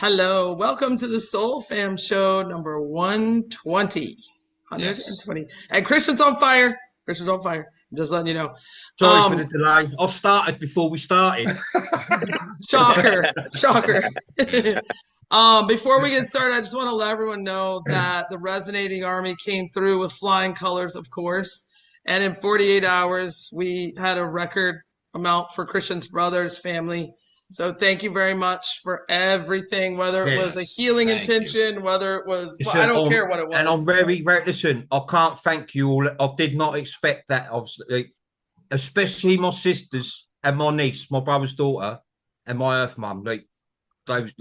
Hello, welcome to the Soul Fam Show number 120. Yes. 120. And Christian's on fire. Christian's on fire. I'm just letting you know. Sorry for the delay. I started before we started. Shocker. Shocker. Before we get started, I just want to let everyone know that the Resonating Army came through with flying colors, of course. And in 48 hours, we had a record amount for Christian's brother's family. So thank you very much for everything, whether it was a Yes. healing Thank intention, whether it was, well, I Listen, don't care what it was. and I'm very, listen, I can't thank you all. I did not expect that, obviously, especially my sisters and my niece, my brother's daughter, and my earth mum. They don't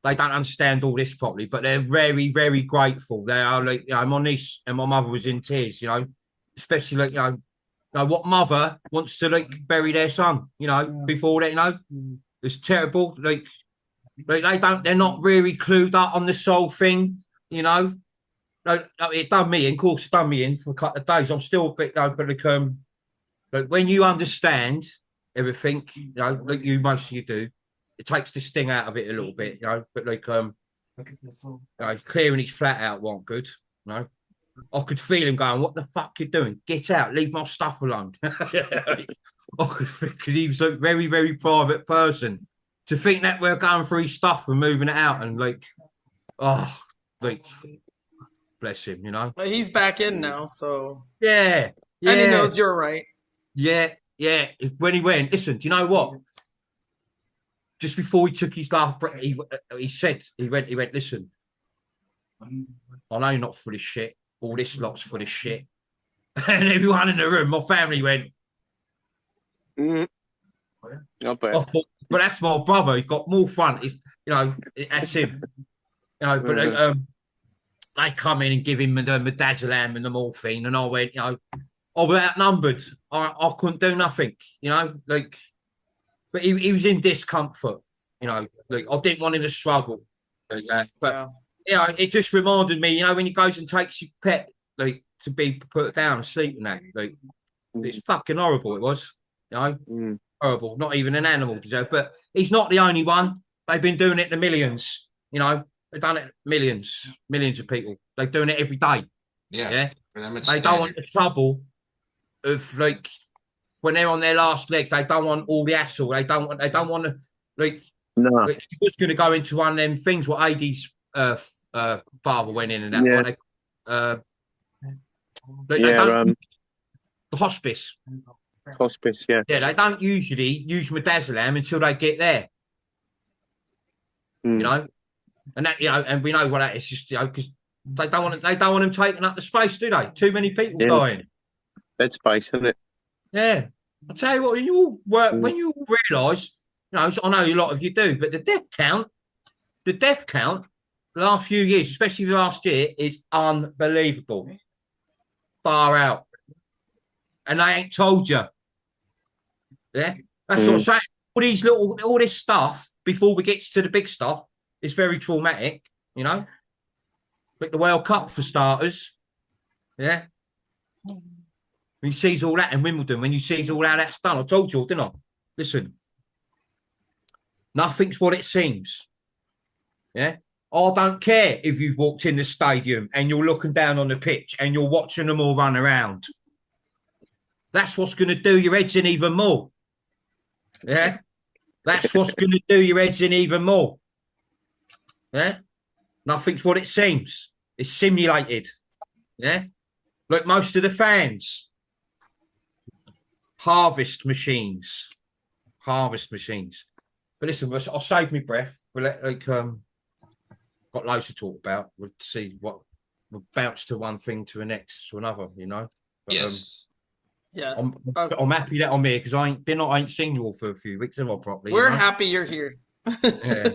understand all this properly, but they're very, very grateful. They are my niece and my mother was in tears, especially what mother wants to bury their son, before that, it's terrible. They're not really clued up on this whole thing, It done me in, of course, it done me in for a couple of days. I'm still a bit, but when you understand everything, like you most of you do, it takes the sting out of it a little bit, but clearing his flat out wasn't good, I could feel him going, "What the fuck you doing? Get out! Leave my stuff alone." Because he was a very, very private person. To think that we're going through his stuff and moving it out, and bless him, But he's back in now, so Yeah, and he knows you're right. yeah. When he went, listen, do you know what? Just before he took his last breath, he said, he went, listen, I know you're not full of shit. All this lot's full of shit. And everyone in the room, my family went, I bet. I thought, but that's my brother. He got more front. That's him. But they come in and give him the midazolam and the morphine, and I went, I was outnumbered. I couldn't do nothing, But he was in discomfort, I didn't want him to struggle. But it just reminded me, when he goes and takes your pet, to be put down and sleep and that, it's fucking horrible. It was, horrible. Not even an animal deserved. But he's not the only one. They've been doing it to millions. They've done it millions of people. They're doing it every day. Yeah. They don't want the trouble of when they're on their last leg. They don't want all the hassle. They don't want to No. He was going to go into one of them things what AD's father went in and that. Yeah. They don't, the hospice. Hospice, yeah. Yeah, they don't usually use midazolam until they get there. And that and we know what that is. Just because they don't want them taking up the space, do they? Too many people dying. Bed space, isn't it? Yeah. I'll tell you what, when you all work, when you realise, I know a lot of you do, but the death count, the last few years, especially the last year, is unbelievable. Far out. And they ain't told you. Yeah. That's what I'm saying. All this stuff, before we get to the big stuff, is very traumatic, Like the World Cup, for starters. Yeah. When you sees all that in Wimbledon, when you sees all how that's done, I told you, didn't I? Listen, nothing's what it seems. Yeah. I don't care if you've walked in the stadium and you're looking down on the pitch and you're watching them all run around. That's what's going to do your heads in even more. Yeah. That's what's going to do your heads in even more. Yeah. Nothing's what it seems. It's simulated. Yeah. Like most of the fans. Harvest machines. But listen, I'll save my breath. We'll got loads to talk about. We'll see what we'll bounce to one thing to the next to another, But, Yes. Yeah. I'm happy that I'm here because I ain't seen you all for a few weeks, have I, properly? We're happy you're here. Yeah.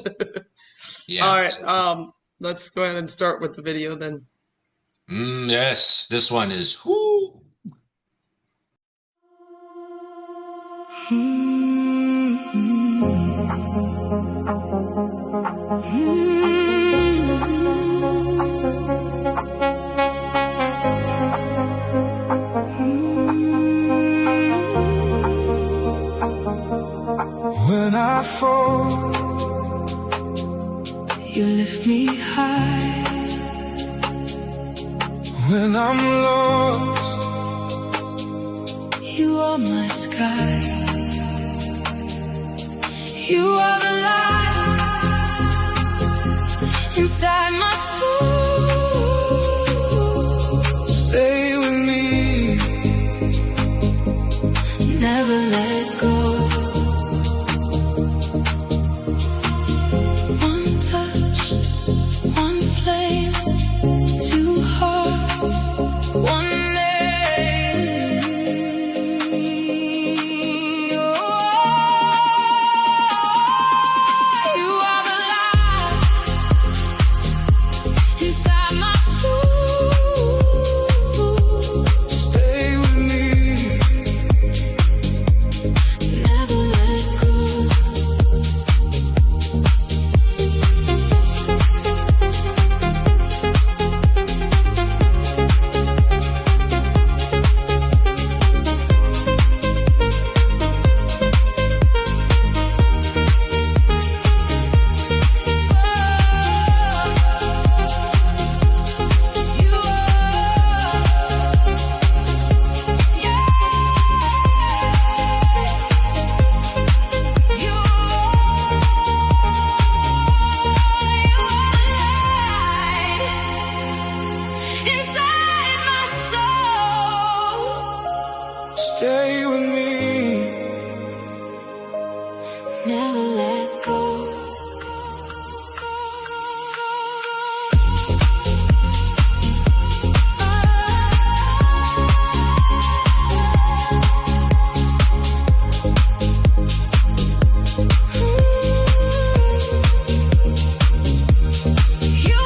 Yeah. All right. Let's go ahead and start with the video then. Yes. This one is whoo. When I fall You lift me high. When I'm lost, You are my sky. You are the light inside my soul. stay with me. Never let go. One touch, one flame, two hearts, one name. You are the light inside my soul. Stay with me. Never let go. You inside my soul. Stay with me. Never let go. You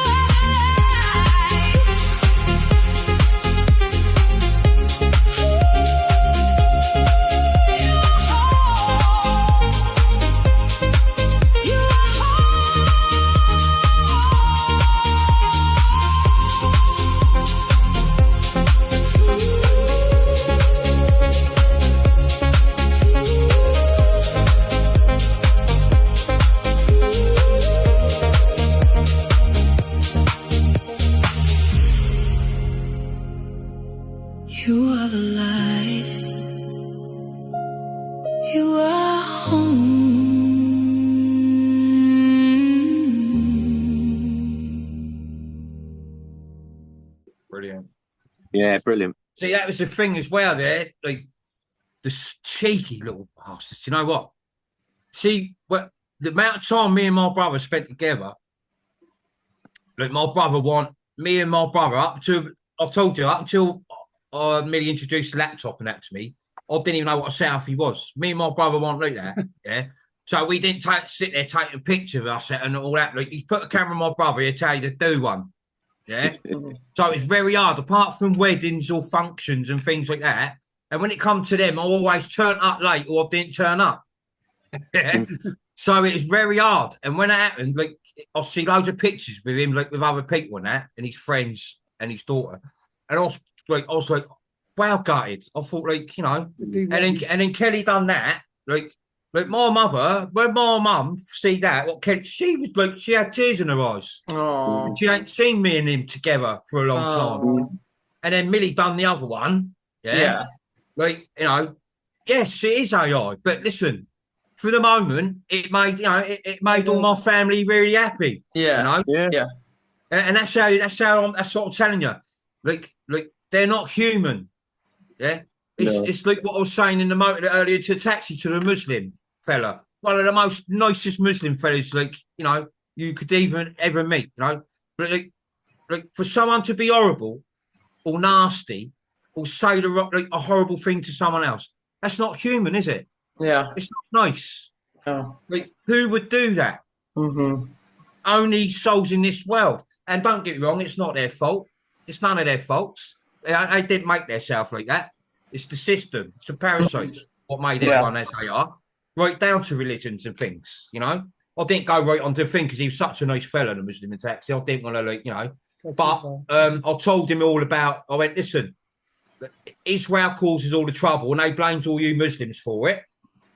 You are the light. You are home. Brilliant. Yeah, brilliant. See, that was the thing as well there. Like, cheeky little bastards. You know what? See, the amount of time me and my brother spent together, like my brother me and my brother up to, I told you, up until Millie introduced the laptop and that to me, I didn't even know what a selfie was. Me and my brother weren't like that, yeah? So we didn't sit there taking a picture of us and all that. Like, you put a camera on my brother, he'd tell you to do one, yeah? So it's very hard, apart from weddings or functions and things like that. And when it comes to them, I always turn up late or I didn't turn up. Yeah? So it's very hard. And when it happened, like, I see loads of pictures with him, like with other people and that, and his friends and his daughter. And I was like, wow, gutted. I thought, like, you know, and then Kelly done that. Like my mother, when my mum see that, what Kelly, she was like, she had tears in her eyes. Oh. She ain't seen me and him together for a long time. And then Millie done the other one. Yeah. Like, you know, yes, it is AI. But listen, for the moment, it made, you know, it made all my family really happy. Yeah. You know? Yeah. And that's what I'm telling you. Like they're not human. Yeah. It's like what I was saying in the motor earlier to taxi to the Muslim fella. One of the most nicest Muslim fellas, like, you know, you could even ever meet, you know. But like for someone to be horrible or nasty or say a horrible thing to someone else, that's not human, is it? Yeah. It's not nice. No. Like, who would do that? Mm-hmm. Only souls in this world. And don't get me wrong, it's not their fault. It's none of their faults. They didn't make themselves like that. It's the system. It's the parasites what made everyone as they are. Right down to religions and things, you know. I didn't go right on to the thing because he was such a nice fella, the Muslim in taxi. I didn't want to, like, you know. But I told him all about, I went, listen, Israel causes all the trouble and they blames all you Muslims for it.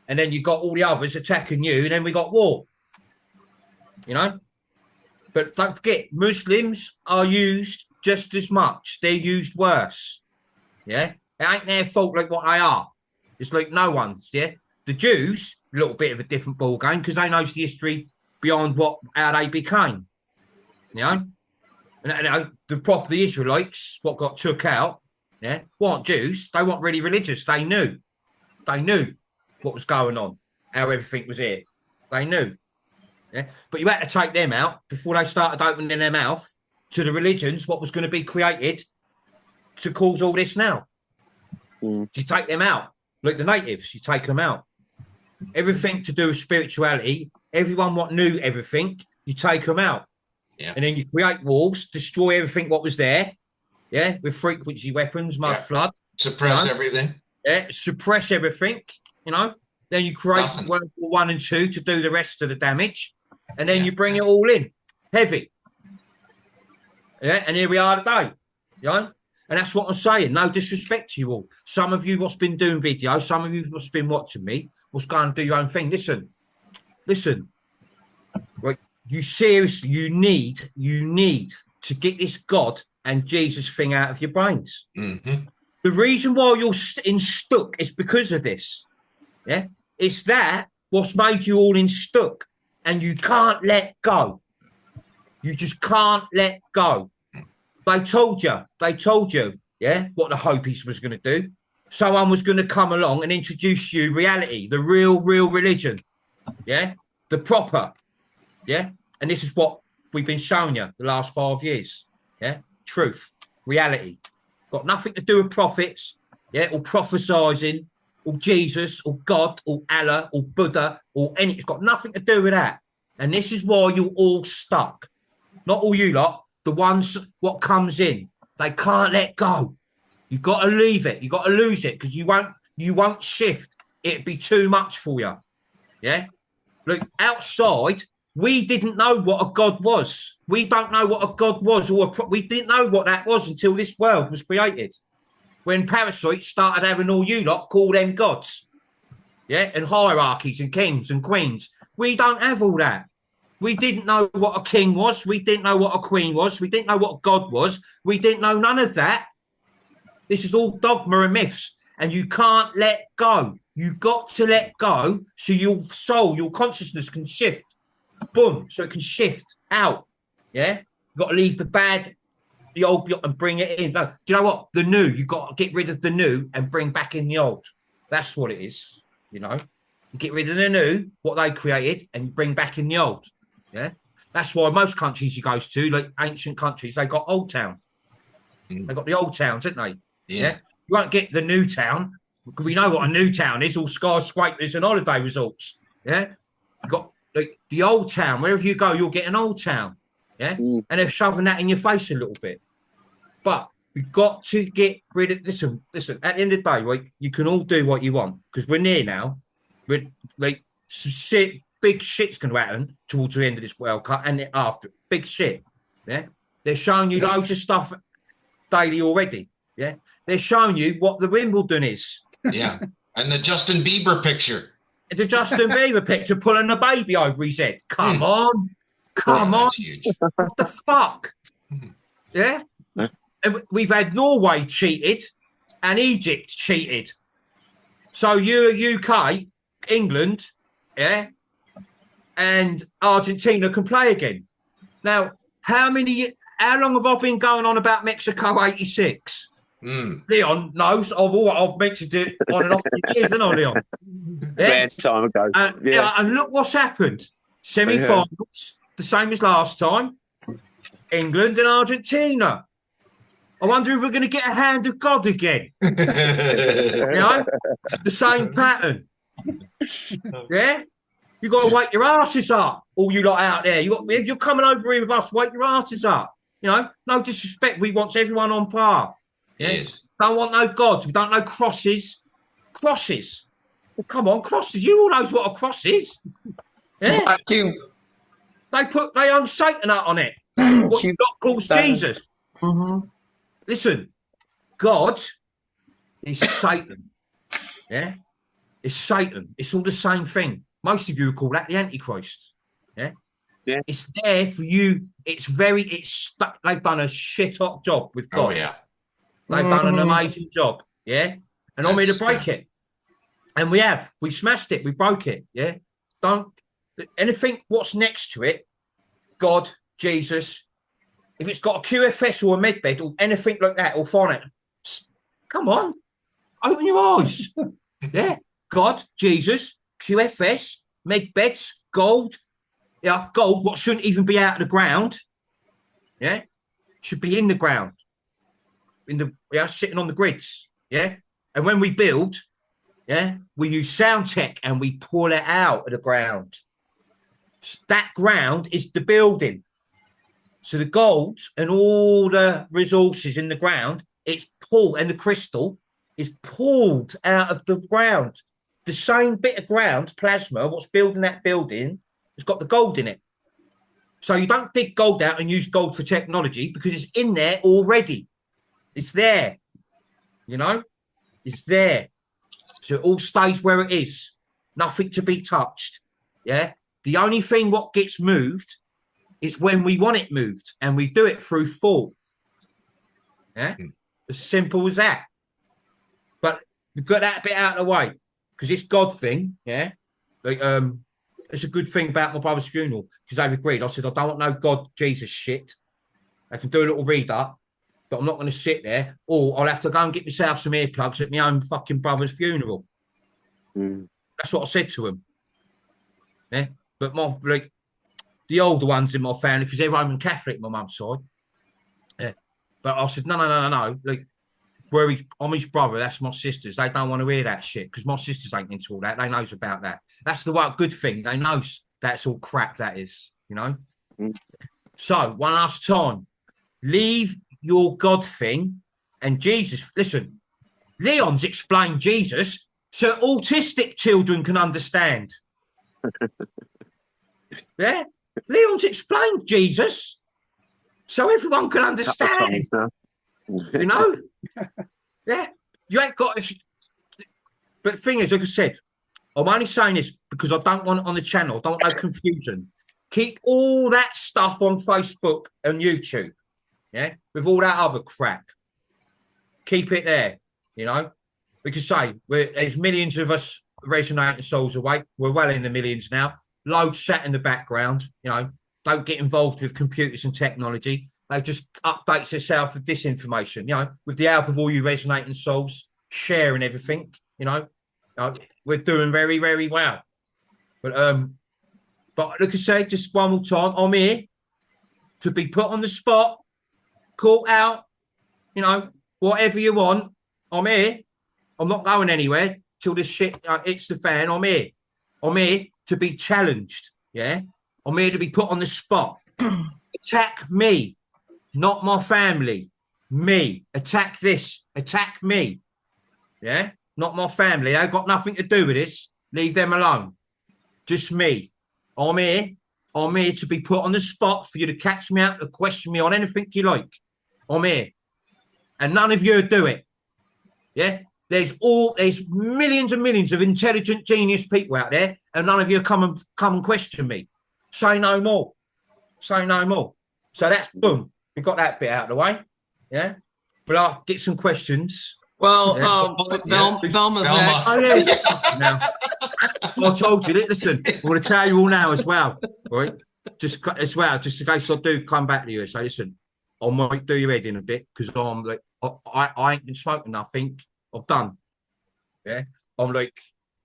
And then you got all the others attacking you and then we got war. You know? But don't forget, Muslims are used just as much. They're used worse. Yeah, it ain't their fault like what they are. It's like no one's. Yeah, the Jews, a little bit of a different ball game because they know the history beyond how they became. You know, and the Israelites, what got took out, yeah, weren't Jews. They weren't really religious. They knew what was going on, how everything was here. They knew. Yeah, but you had to take them out before they started opening their mouth to the religions. What was going to be created to cause all this now? You take them out, like the natives. You take them out. Everything to do with spirituality. Everyone what knew everything. You take them out. Yeah. And then you create walls, destroy everything what was there, yeah, with frequency weapons, mud flood. Suppress everything. Yeah, suppress everything, you know. Then you create World War I and II to do the rest of the damage. And then you bring it all in, heavy. Yeah, and here we are today, you know. And that's what I'm saying. No disrespect to you all. Some of you what's been doing videos, some of you what's been watching me, what's going to do your own thing. Listen. Right. You seriously, you need to get this God and Jesus thing out of your brains. Mm-hmm. The reason why you're stuck is because of this. Yeah, it's that what's made you all stuck, and you can't let go. You just can't let go. They told you, yeah, what the Hopis was going to do. Someone was going to come along and introduce you reality, the real religion, yeah, the proper. Yeah, and this is what we've been showing you the last 5 years. Yeah, truth, reality, got nothing to do with prophets. Yeah, or prophesying, or Jesus, or God, or Allah, or Buddha, or any. It's got nothing to do with that. And this is why you're all stuck. Not all you lot. The ones what comes in, they can't let go. You got to leave it. You got to lose it because you won't shift. It'd be too much for you. Yeah, look outside. We didn't know what a God was. We don't know what a God was, we didn't know what that was until this world was created. When parasites started having all you lot call them gods, yeah, and hierarchies and kings and queens. We don't have all that. We didn't know what a king was. We didn't know what a queen was. We didn't know what God was. We didn't know none of that. This is all dogma and myths, and you can't let go. You've got to let go so your soul, your consciousness can shift. Boom, so it can shift out. Yeah, you've got to leave the bad, the old, and bring it in. No, do you know what? The new, you've got to get rid of the new and bring back in the old. That's what it is. You know, you get rid of the new, what they created, and you bring back in the old. Yeah, that's why most countries you go to, like ancient countries, they got old town. They got the old towns, didn't they? Yeah. You won't get the new town. We know what a new town is, all skyscrapers and holiday resorts. Yeah, you got like the old town. Wherever you go, you'll get an old town. Yeah, and they're shoving that in your face a little bit. But we've got to get rid of. Listen. At the end of the day, right? You can all do what you want because we're near now. We're like big shit's going to happen towards the end of this World Cup and after. Big shit. Yeah, they're showing you loads of stuff daily already. Yeah, they're showing you what the Wimbledon is. Yeah, and the Justin Bieber picture. The Justin Bieber picture pulling the baby over his head. Come on. Huge. What the fuck? Yeah? And we've had Norway cheated and Egypt cheated. So you, UK, England, yeah, and Argentina can play again. Now, how long have I been going on about Mexico 86? Leon knows. I've mentioned it on and off the years, haven't I, Leon? Bad time ago. Yeah, and look what's happened. Semi-finals, the same as last time. England and Argentina. I wonder if we're going to get a hand of God again. You know, the same pattern. Yeah, you got to wake your asses up, all you lot out there. If you're coming over here with us, wake your asses up. You know, no disrespect. We want everyone on par. Yeah, Yes. Don't want no gods. We don't know crosses. Crosses. Well, come on, crosses. You all knows what a cross is. Yeah. I do. They own Satan out on it. What God calls Jesus. Mm-hmm. Listen, God is Satan. Yeah, it's Satan. It's all the same thing. Most of you call that the Antichrist. Yeah, Yeah. It's there for you. They've done a shit hot job with God. Oh yeah. They've done an amazing job. Yeah. And I'm here to break it. And we smashed it. We broke it. Yeah. Don't anything what's next to it, God, Jesus, if it's got a QFS or a medbed or anything like that, or finance, come on, open your eyes. Yeah. God, Jesus, QFS, medbeds, gold. Yeah, gold, what shouldn't even be out of the ground. Yeah. Should be in the ground. Sitting on the grids. Yeah. And when we build, we use sound tech and we pull it out of the ground. So that ground is the building. So the gold and all the resources in the ground, it's pulled, and the crystal is pulled out of the ground. The same bit of ground, plasma, what's building that building, has got the gold in it. So you don't dig gold out and use gold for technology because it's in there already. It's there. It's there. So it all stays where it is. Nothing to be touched. Yeah. The only thing what gets moved is when we want it moved, and we do it through thought. Yeah. As simple as that. But we've got that bit out of the way because it's God thing. Yeah. Like, it's a good thing about my brother's funeral because they've agreed. I said, I don't want no God, Jesus shit. I can do a little read up, but I'm not going to sit there, or I'll have to go and get myself some earplugs at my own fucking brother's funeral. That's what I said to him. Yeah. But the older ones in my family, because they're Roman Catholic, my mum's side. Yeah. But I said, no. Like, I'm his brother, that's my sisters. They don't want to hear that shit because my sisters ain't into all that. They knows about that. That's the one good thing. They knows that's all crap, that is, So, one last time, leave your God thing and Jesus. Listen, Leon's explained Jesus so autistic children can understand. Yeah, Leon's explained Jesus so everyone can understand. Yeah, you ain't got. But the thing is, like I said, I'm only saying this because I don't want it on the channel. I don't want no confusion. Keep all that stuff on Facebook and YouTube. Yeah, with all that other crap. Keep it there. Because there's millions of us resonating souls awake. We're well in the millions now. Loads sat in the background. Don't get involved with computers and technology. They just updates itself with this information. With the help of all you resonating souls, sharing everything. We're doing very, very well. But like I say, just one more time, I'm here to be put on the spot, caught out. Whatever you want, I'm here. I'm not going anywhere till this shit hits the fan. I'm here. I'm here to be challenged. Yeah, I'm here to be put on the spot. Attack me, not my family. Me. Attack this. Attack me. Yeah, not my family. They've got nothing to do with this. Leave them alone. Just me. I'm here. I'm here to be put on the spot for you to catch me out, to question me on anything you like. I'm here. And none of you do it. Yeah? There's millions and millions of intelligent, genius people out there, and none of you come and question me. Say no more. Say no more. So that's boom. We got that bit out of the way. Yeah. But I'll get some questions. Well, Velma's next. Oh, yeah. Now, I told you that. Listen, I'm going to tell you all now as well. Right? Just in case I do come back to you. So listen, I might do your head in a bit because I'm like, I ain't been smoking nothing. I've done. Yeah. I'm like,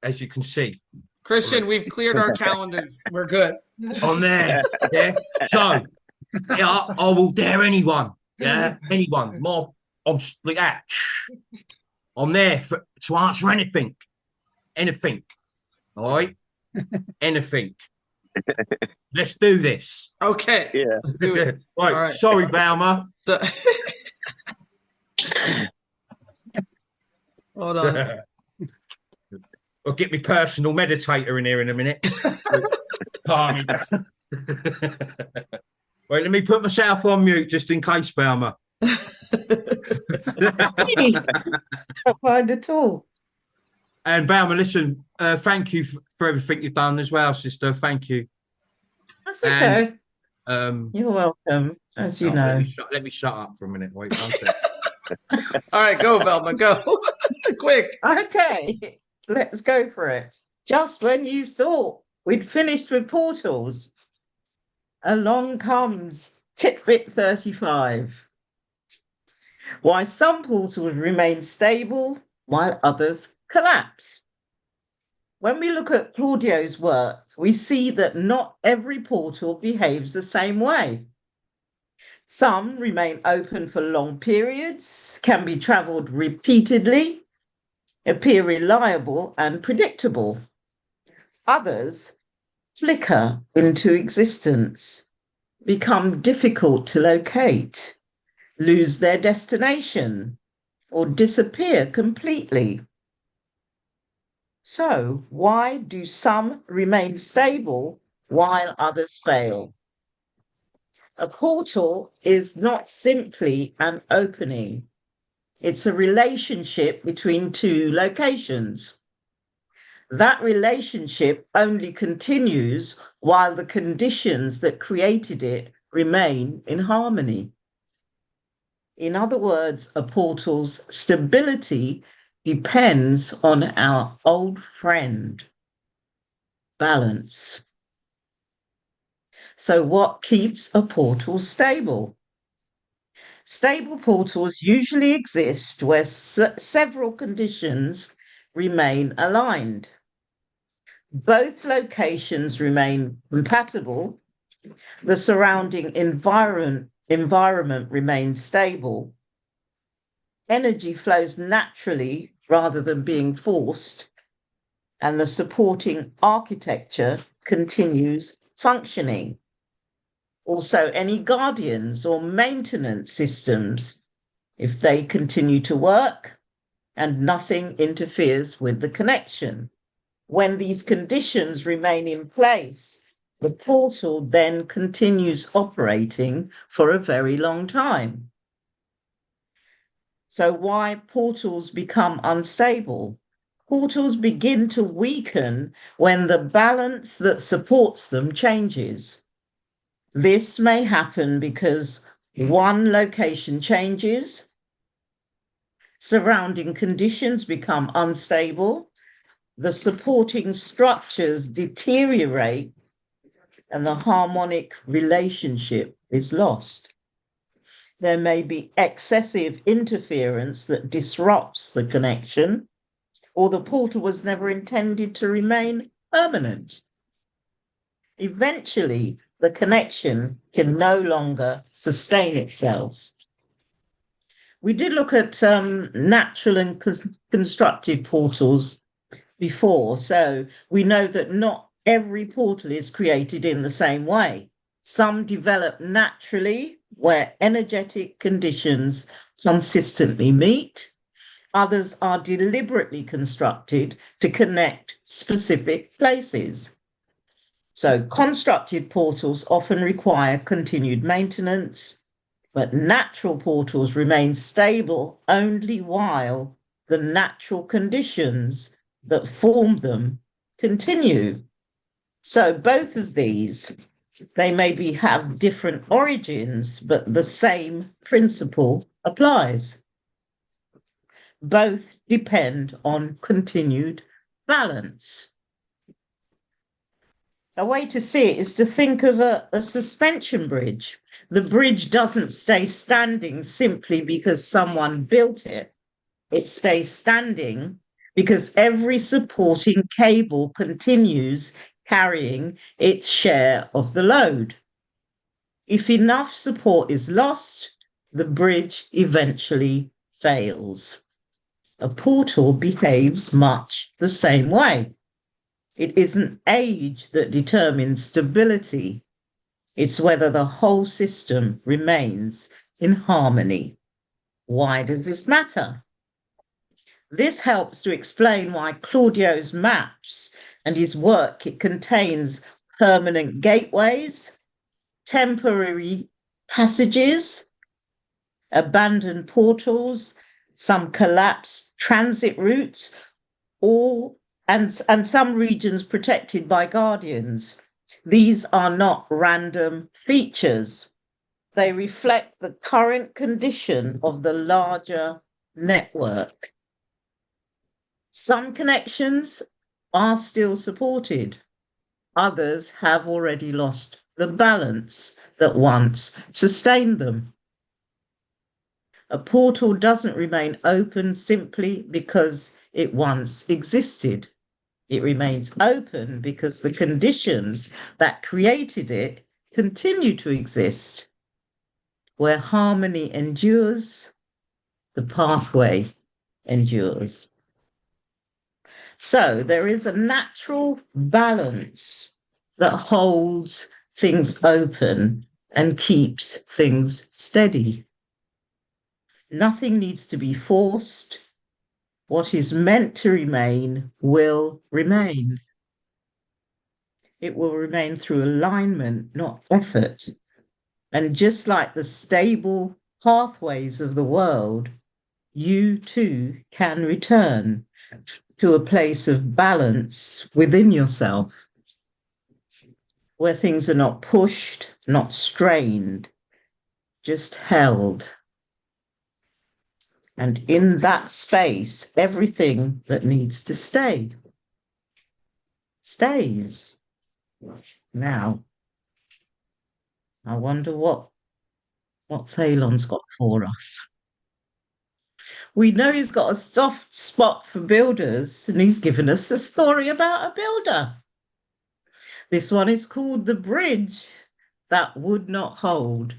as you can see. Christian, we've cleared our calendars. We're good. I'm there. Yeah. So, yeah, I will dare anyone. Yeah. Anyone. I'm like that. I'm there to answer anything. Anything. All right? Anything. Let's do this. Okay. Yeah. Let's do it. Right. All right. Sorry, Valma. Hold on. I'll get my personal meditator in here in a minute. Wait, let me put myself on mute just in case, Valma. Not mind at all. And Valma, listen, thank you for everything you've done as well, sister. Thank you. That's And- okay. Um, You're welcome, as you oh, know. let me shut up for a minute. Wait, 1 second. All right, go, Velma, go. Quick. Okay, let's go for it. Just when you thought we'd finished with portals, along comes Titbit 35. Why some portals remain stable while others collapse. When we look at Claudio's work, we see that not every portal behaves the same way. Some remain open for long periods, can be travelled repeatedly, appear reliable and predictable. Others flicker into existence, become difficult to locate, lose their destination, or disappear completely. So, why do some remain stable while others fail? A portal is not simply an opening. It's a relationship between two locations. That relationship only continues while the conditions that created it remain in harmony. In other words, a portal's stability depends on our old friend, balance. So what keeps a portal stable? Stable portals usually exist where several conditions remain aligned. Both locations remain compatible. The surrounding environment remains stable. Energy flows naturally rather than being forced, and the supporting architecture continues functioning. Also, any guardians or maintenance systems, if they continue to work and nothing interferes with the connection. When these conditions remain in place, the portal then continues operating for a very long time. So why portals become unstable? Portals begin to weaken when the balance that supports them changes. This may happen because one location changes, surrounding conditions become unstable, the supporting structures deteriorate, and the harmonic relationship is lost. There may be excessive interference that disrupts the connection, or the portal was never intended to remain permanent. Eventually, the connection can no longer sustain itself. We did look at natural and constructed portals before, so we know that not every portal is created in the same way. Some develop naturally where energetic conditions consistently meet. Others are deliberately constructed to connect specific places. So constructed portals often require continued maintenance, but natural portals remain stable only while the natural conditions that form them continue. So both of these, they maybe have different origins, but the same principle applies. Both depend on continued balance. A way to see it is to think of a suspension bridge. The bridge doesn't stay standing simply because someone built it. It stays standing because every supporting cable continues carrying its share of the load. If enough support is lost, the bridge eventually fails. A portal behaves much the same way. It isn't age that determines stability. It's whether the whole system remains in harmony. Why does this matter? This helps to explain why Claudio's maps and his work, it contains permanent gateways, temporary passages, abandoned portals, some collapsed transit routes, and some regions protected by guardians. These are not random features. They reflect the current condition of the larger network. Some connections are still supported. Others have already lost the balance that once sustained them. A portal doesn't remain open simply because it once existed. It remains open because the conditions that created it continue to exist. Where harmony endures, the pathway endures. So there is a natural balance that holds things open and keeps things steady. Nothing needs to be forced. What is meant to remain will remain. It will remain through alignment, not effort. And just like the stable pathways of the world, you too can return to a place of balance within yourself, where things are not pushed, not strained, just held. And in that space, everything that needs to stay stays. Now, I wonder what Phelan's got for us. We know he's got a soft spot for builders, and he's given us a story about a builder. This one is called The Bridge That Would Not Hold.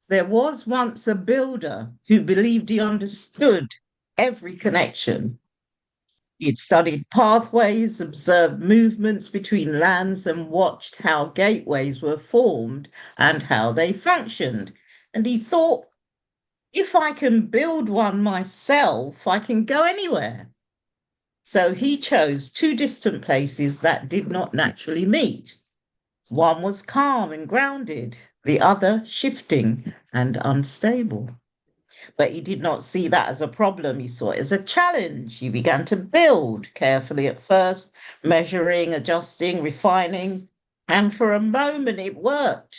There was once a builder who believed he understood every connection. He'd studied pathways, observed movements between lands, and watched how gateways were formed and how they functioned. And he thought, if I can build one myself, I can go anywhere. So he chose two distant places that did not naturally meet. One was calm and grounded, the other shifting and unstable. But he did not see that as a problem. He saw it as a challenge. He began to build carefully at first, measuring, adjusting, refining, and for a moment it worked.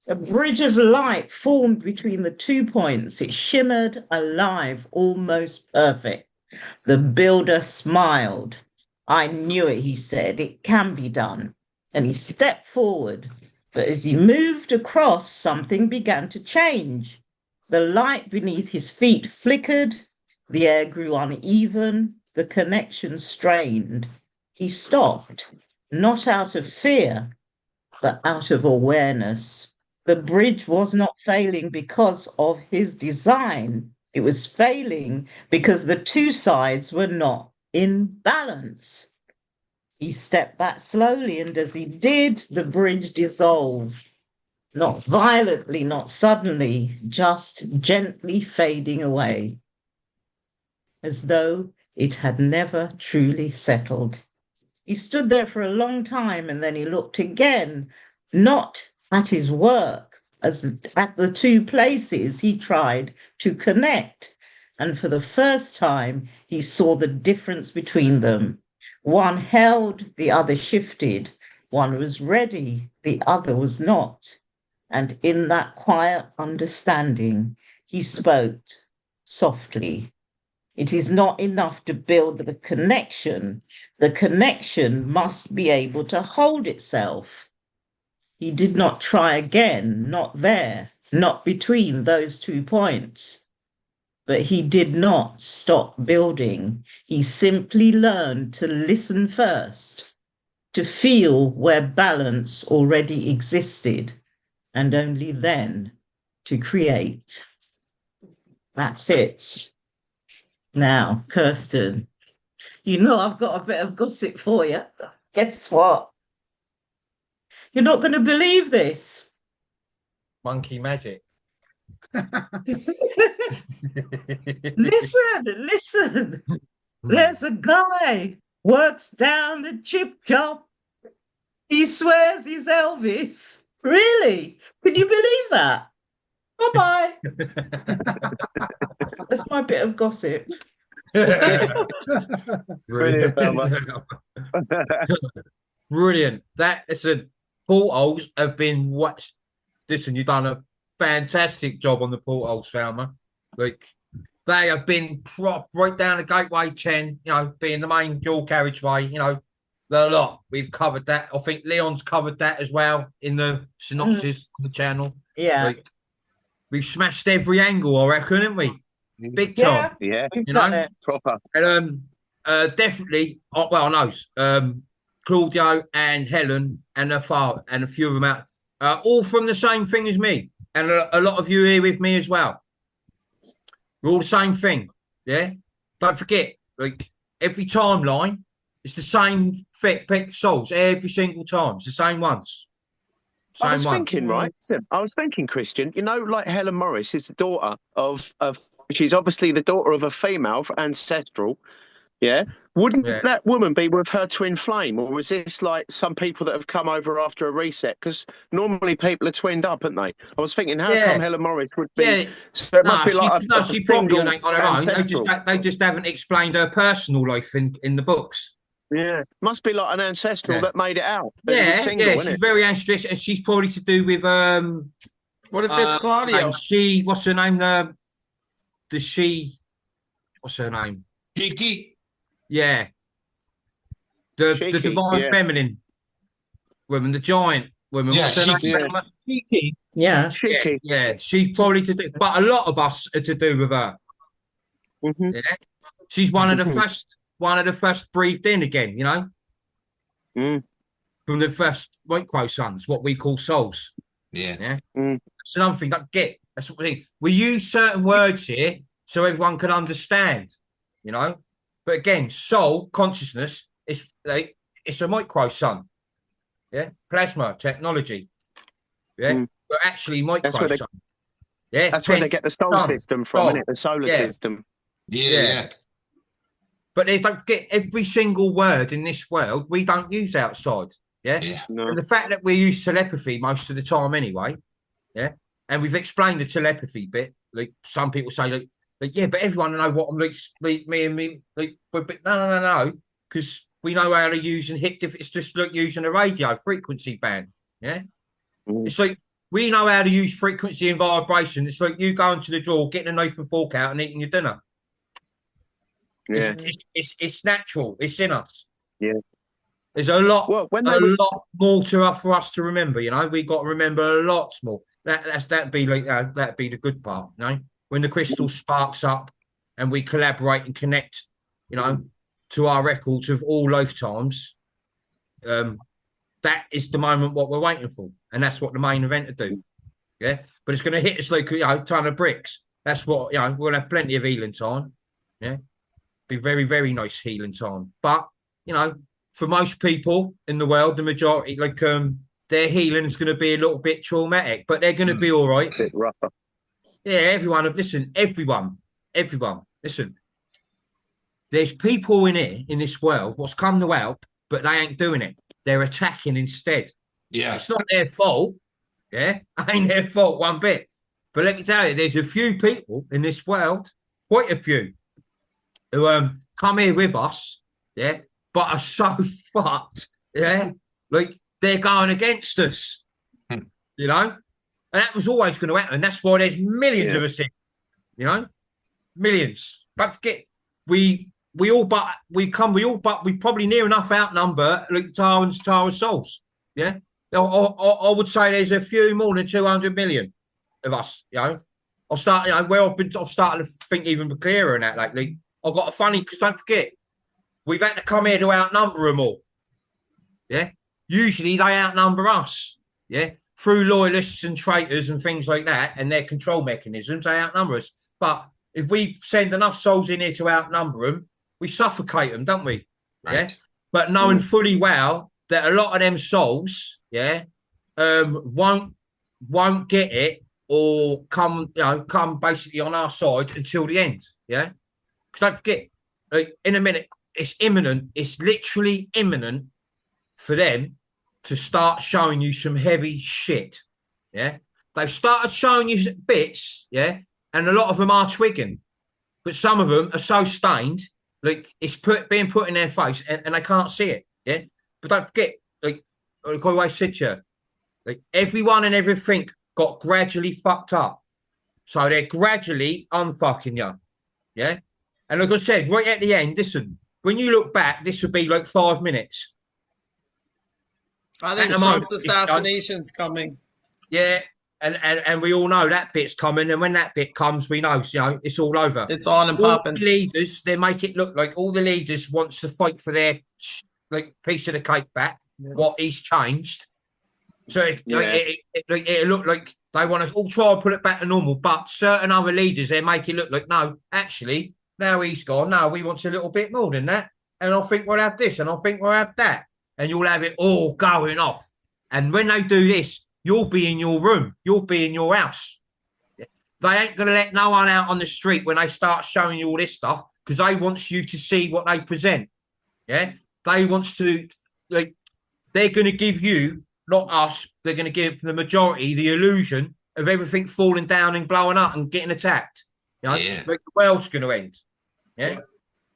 A bridge of light formed between the 2 points. It shimmered, alive, almost perfect. The builder smiled. I knew it, he said. It can be done. And he stepped forward. But as he moved across, something began to change. The light beneath his feet flickered. The air grew uneven. The connection strained. He stopped, not out of fear, but out of awareness. The bridge was not failing because of his design. It was failing because the two sides were not in balance. He stepped back slowly, and as he did, the bridge dissolved. Not violently, not suddenly, just gently fading away, as though it had never truly settled. He stood there for a long time, and then he looked again, not at his work, as at the two places he tried to connect. And for the first time, he saw the difference between them. One held, the other shifted. One was ready, the other was not. And in that quiet understanding, he spoke softly. It is not enough to build the connection. The connection must be able to hold itself. He did not try again, not there, not between those 2 points. But he did not stop building. He simply learned to listen first, to feel where balance already existed, and only then to create. That's it. Now, Kirsten, you know I've got a bit of gossip for you. Guess what? You're not going to believe this. Monkey magic. Listen. There's a guy works down the chip shop. He swears he's Elvis. Really? Can you believe that? Bye-bye. That's my bit of gossip. Brilliant, Velma. Brilliant. The portholes have been watched. Listen, you've done a fantastic job on the portholes, Falmer. Like, they have been propped right down the Gateway 10, being the main dual carriageway, the lot. We've covered that. I think Leon's covered that as well in the synopsis of the channel. Yeah. Like, we've smashed every angle, I reckon, haven't we? Big time. Yeah, We've You done know? it. proper. And definitely, well, knows Claudio and Helen and her father and a few of them out, all from the same thing as me, and a lot of you here with me as well. We're all the same thing, yeah. Don't forget, like every timeline, it's the same pick souls every single time. It's the same ones. I was Same ones. thinking, right? I was thinking, Christian, like Helen Morris is the daughter of she's obviously the daughter of a female ancestral. Yeah. Wouldn't Yeah. that woman be with her twin flame? Or was this like some people that have come over after a reset? Because normally people are twinned up, aren't they? I was thinking, how Yeah. come Helen Morris would be? Yeah. So it must be like she probably single ain't on her own. ancestral. They just haven't explained her personal life in the books. Yeah. Must be like an ancestral Yeah. that made it out. That it was single, she's isn't it? very anxious, and she's probably to do with What if it's Claudio? what's her name? What's her name? Kiki. Yeah, the Cheeky, divine yeah. feminine woman, the giant woman. Yeah, what's her name? Cheeky. Cheeky. Yeah. Cheeky. Yeah, she's probably to do, but a lot of us are to do with her. Mhm. Yeah, she's one of the first breathed in again. Mm. From the first micro sons, what we call souls. Yeah. Yeah. Mm. It's another thing. Don't get. That's what we use certain words here so everyone can understand. But again, soul consciousness is it's a micro sun. Yeah, plasma technology. Yeah, Mm. but actually That's where micro they- sun. Yeah, That's where they hence get the solar sun. system from, Sol. isn't it? The solar Yeah. system. Yeah. But don't forget, every single word in this world we don't use outside. Yeah. Yeah. No. And the fact that we use telepathy most of the time anyway, yeah, and we've explained the telepathy bit. Like some people say, like yeah, but everyone know what I'm like me, but no, because we know how to use and hit. It's just like using a radio frequency band. Yeah, Mm. it's like we know how to use frequency and vibration. It's like you going to the drawer, getting a knife and fork out, and eating your dinner. Yeah. It's natural. It's in us. Yeah. There's a lot. Well, when A they were, lot more for us to remember. We've got to remember lots more. That'd be the good part. When the crystal sparks up and we collaborate and connect, to our records of all lifetimes. That is the moment what we're waiting for, and that's what the main event to do. Yeah, but it's going to hit us like a ton of bricks. That's what we'll have plenty of healing time. Yeah, be very very nice healing time. But for most people in the world, the majority their healing is going to be a little bit traumatic, but they're going to be all right. a bit rougher. Yeah, everyone. Listen. There's people in here in this world what's come to help, but they ain't doing it. They're attacking instead. Yeah. It's not their fault. Yeah, ain't their fault one bit. But let me tell you, there's a few people in this world, quite a few, who come here with us, yeah, but are so fucked, yeah, like they're going against us, and that was always going to happen. That's why there's millions of us here, millions. Don't forget, we probably near enough outnumber like Tara souls, yeah. I would say there's a few more than 200 million of us. I've started to think even clearer in that lately. I've got a funny because don't forget, we've had to come here to outnumber them all. Yeah, usually they outnumber us. Yeah, through loyalists and traitors and things like that, and their control mechanisms, they outnumber us. But if we send enough souls in here to outnumber them, we suffocate them, don't we? Right. Yeah, but knowing fully well that a lot of them souls, won't get it or come basically on our side until the end. Yeah, because don't forget, in a minute, it's imminent. It's literally imminent for them to start showing you some heavy shit. Yeah, they've started showing you bits. Yeah, and a lot of them are twigging, but some of them are so stained, like it's being put in their face, and they can't see it. Yeah. But don't forget, like I always said to you, like everyone and everything got gradually fucked up. So they're gradually unfucking you. Yeah. And like I said, right at the end, listen, when you look back, this would be like 5 minutes. I think At the Trump's moment, assassination's coming. Yeah. And we all know that bit's coming. And when that bit comes, we know, it's all over. It's on and All popping. the leaders, they make it look like all the leaders wants to fight for their like piece of the cake back. What he's changed. So it looked like they want to all try and put it back to normal, but certain other leaders, they make it look like, no, actually, now he's gone. No, we want a little bit more than that. And I think we'll have this and I think we'll have that. And you'll have it all going off. And when they do this, you'll be in your room. You'll be in your house. They ain't going to let no one out on the street when they start showing you all this stuff because they want you to see what they present. Yeah? They want to, like, they're going to give you, not us, they're going to give the majority the illusion of everything falling down and blowing up and getting attacked. Like the world's going to end. Yeah?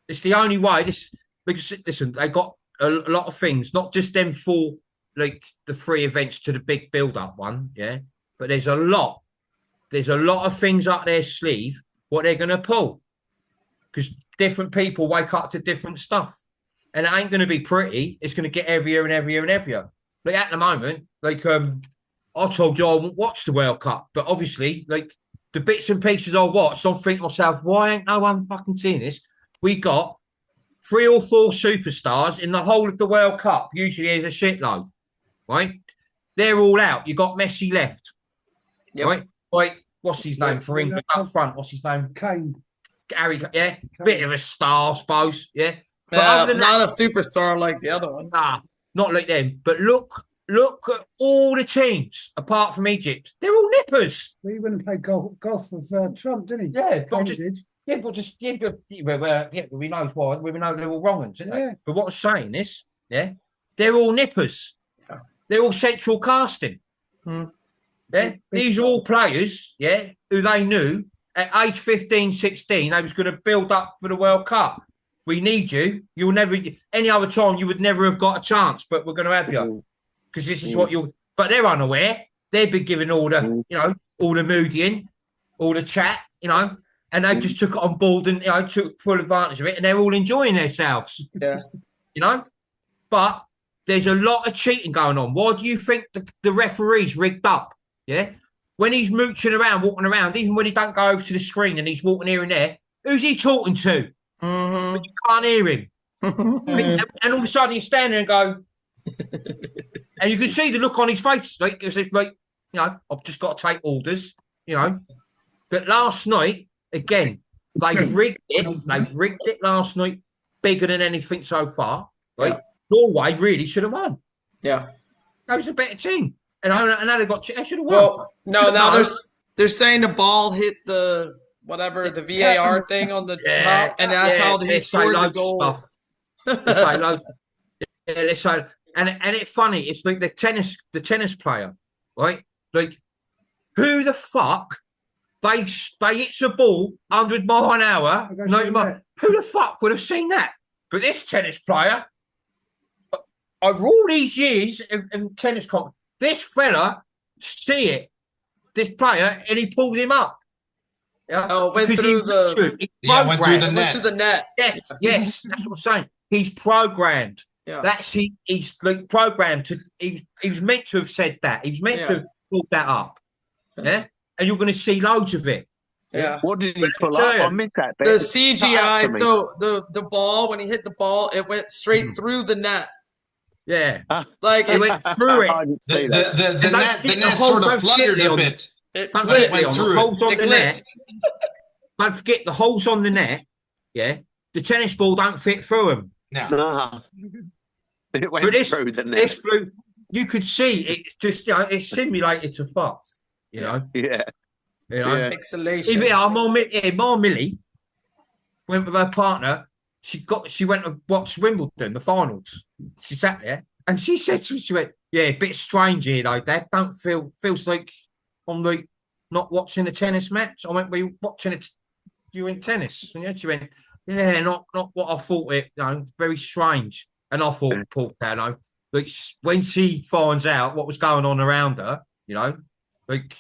It's the only way. Because, listen, they got a lot of things, not just them 4, like, the 3 events to the big build-up one, yeah? But there's a lot of things up their sleeve, what they're going to pull. Because different people wake up to different stuff. And it ain't going to be pretty. It's going to get heavier and heavier and heavier. Like at the moment, like I told you I won't watch the World Cup, but obviously, like the bits and pieces I watched, I'm thinking to myself, why ain't no one fucking seeing this? We got 3 or 4 superstars in the whole of the World Cup. Usually there's a shitload, right? They're all out. You got Messi left, right? Like, what's his name for England up front? What's his name? Kane. Harry, yeah, bit of a star, I suppose, yeah. But other than not a superstar like the other ones. Nah, not like them. But look at all the teams apart from Egypt. They're all nippers. He went and played golf with Trump, didn't he? Yeah, but we know why. We know they're all wrong ones, isn't they? But what I'm saying is, they're all nippers. Yeah. They're all central casting. Yeah, these are all players, who they knew at age 15, 16, they was going to build up for the World Cup. We need you. You'll never, any other time, you would never have got a chance, but we're going to have you because this is what you'll. But they're unaware. They've been given all the, all the moodying, all the chat, and they just took it on board and took full advantage of it, and they're all enjoying themselves. Yeah, But there's a lot of cheating going on. Why do you think the referee's rigged up? Yeah, when he's mooching around, walking around, even when he don't go over to the screen and he's walking here and there, who's he talking to? But you can't hear him. And all of a sudden he's standing and go, and you can see the look on his face, like, I've just got to take orders, But last night, again, they've rigged it. They've rigged it last night, bigger than anything so far. Right? Yeah. Norway really should have won. Yeah, that was a better team, and now they should have won. Well, no, now they're saying the ball hit the VAR thing on the top, and that's how he scored the goal. And it's funny. It's like the tennis player, right? Like, who the fuck they hit the ball 100 miles an hour? Who the fuck would have seen that? But this tennis player, over all these years in tennis, this fella see it, this player, and he pulled him up. Yeah. Oh, went through the net. Yes, that's what I'm saying. He's programmed. Yeah. He's like programmed to. He was meant to have said that. He was meant to have pulled that up. Yeah, and you're going to see loads of it. Yeah. What did he pull up? I missed that bit. The CGI. So the ball, when he hit the ball, it went straight through the net. Yeah, like it went through it. The net sort of fluttered a bit. It went through it. Don't forget the holes on the net. Yeah, the tennis ball don't fit through them. No. It went through the net. This flew. You could see it. Just it's simulated to fuck. Yeah. Pixelation. Even Ma Millie went with her partner. She went to watch Wimbledon, the finals. She sat there and she said to me, she went, "Yeah, a bit strange here, though, Dad. Feels like I'm like not watching a tennis match." I went, "Were you watching it? You in tennis?" And she went, "Yeah, not what I thought it. Very strange." And I thought, Paul Cano, like when she finds out what was going on around her, like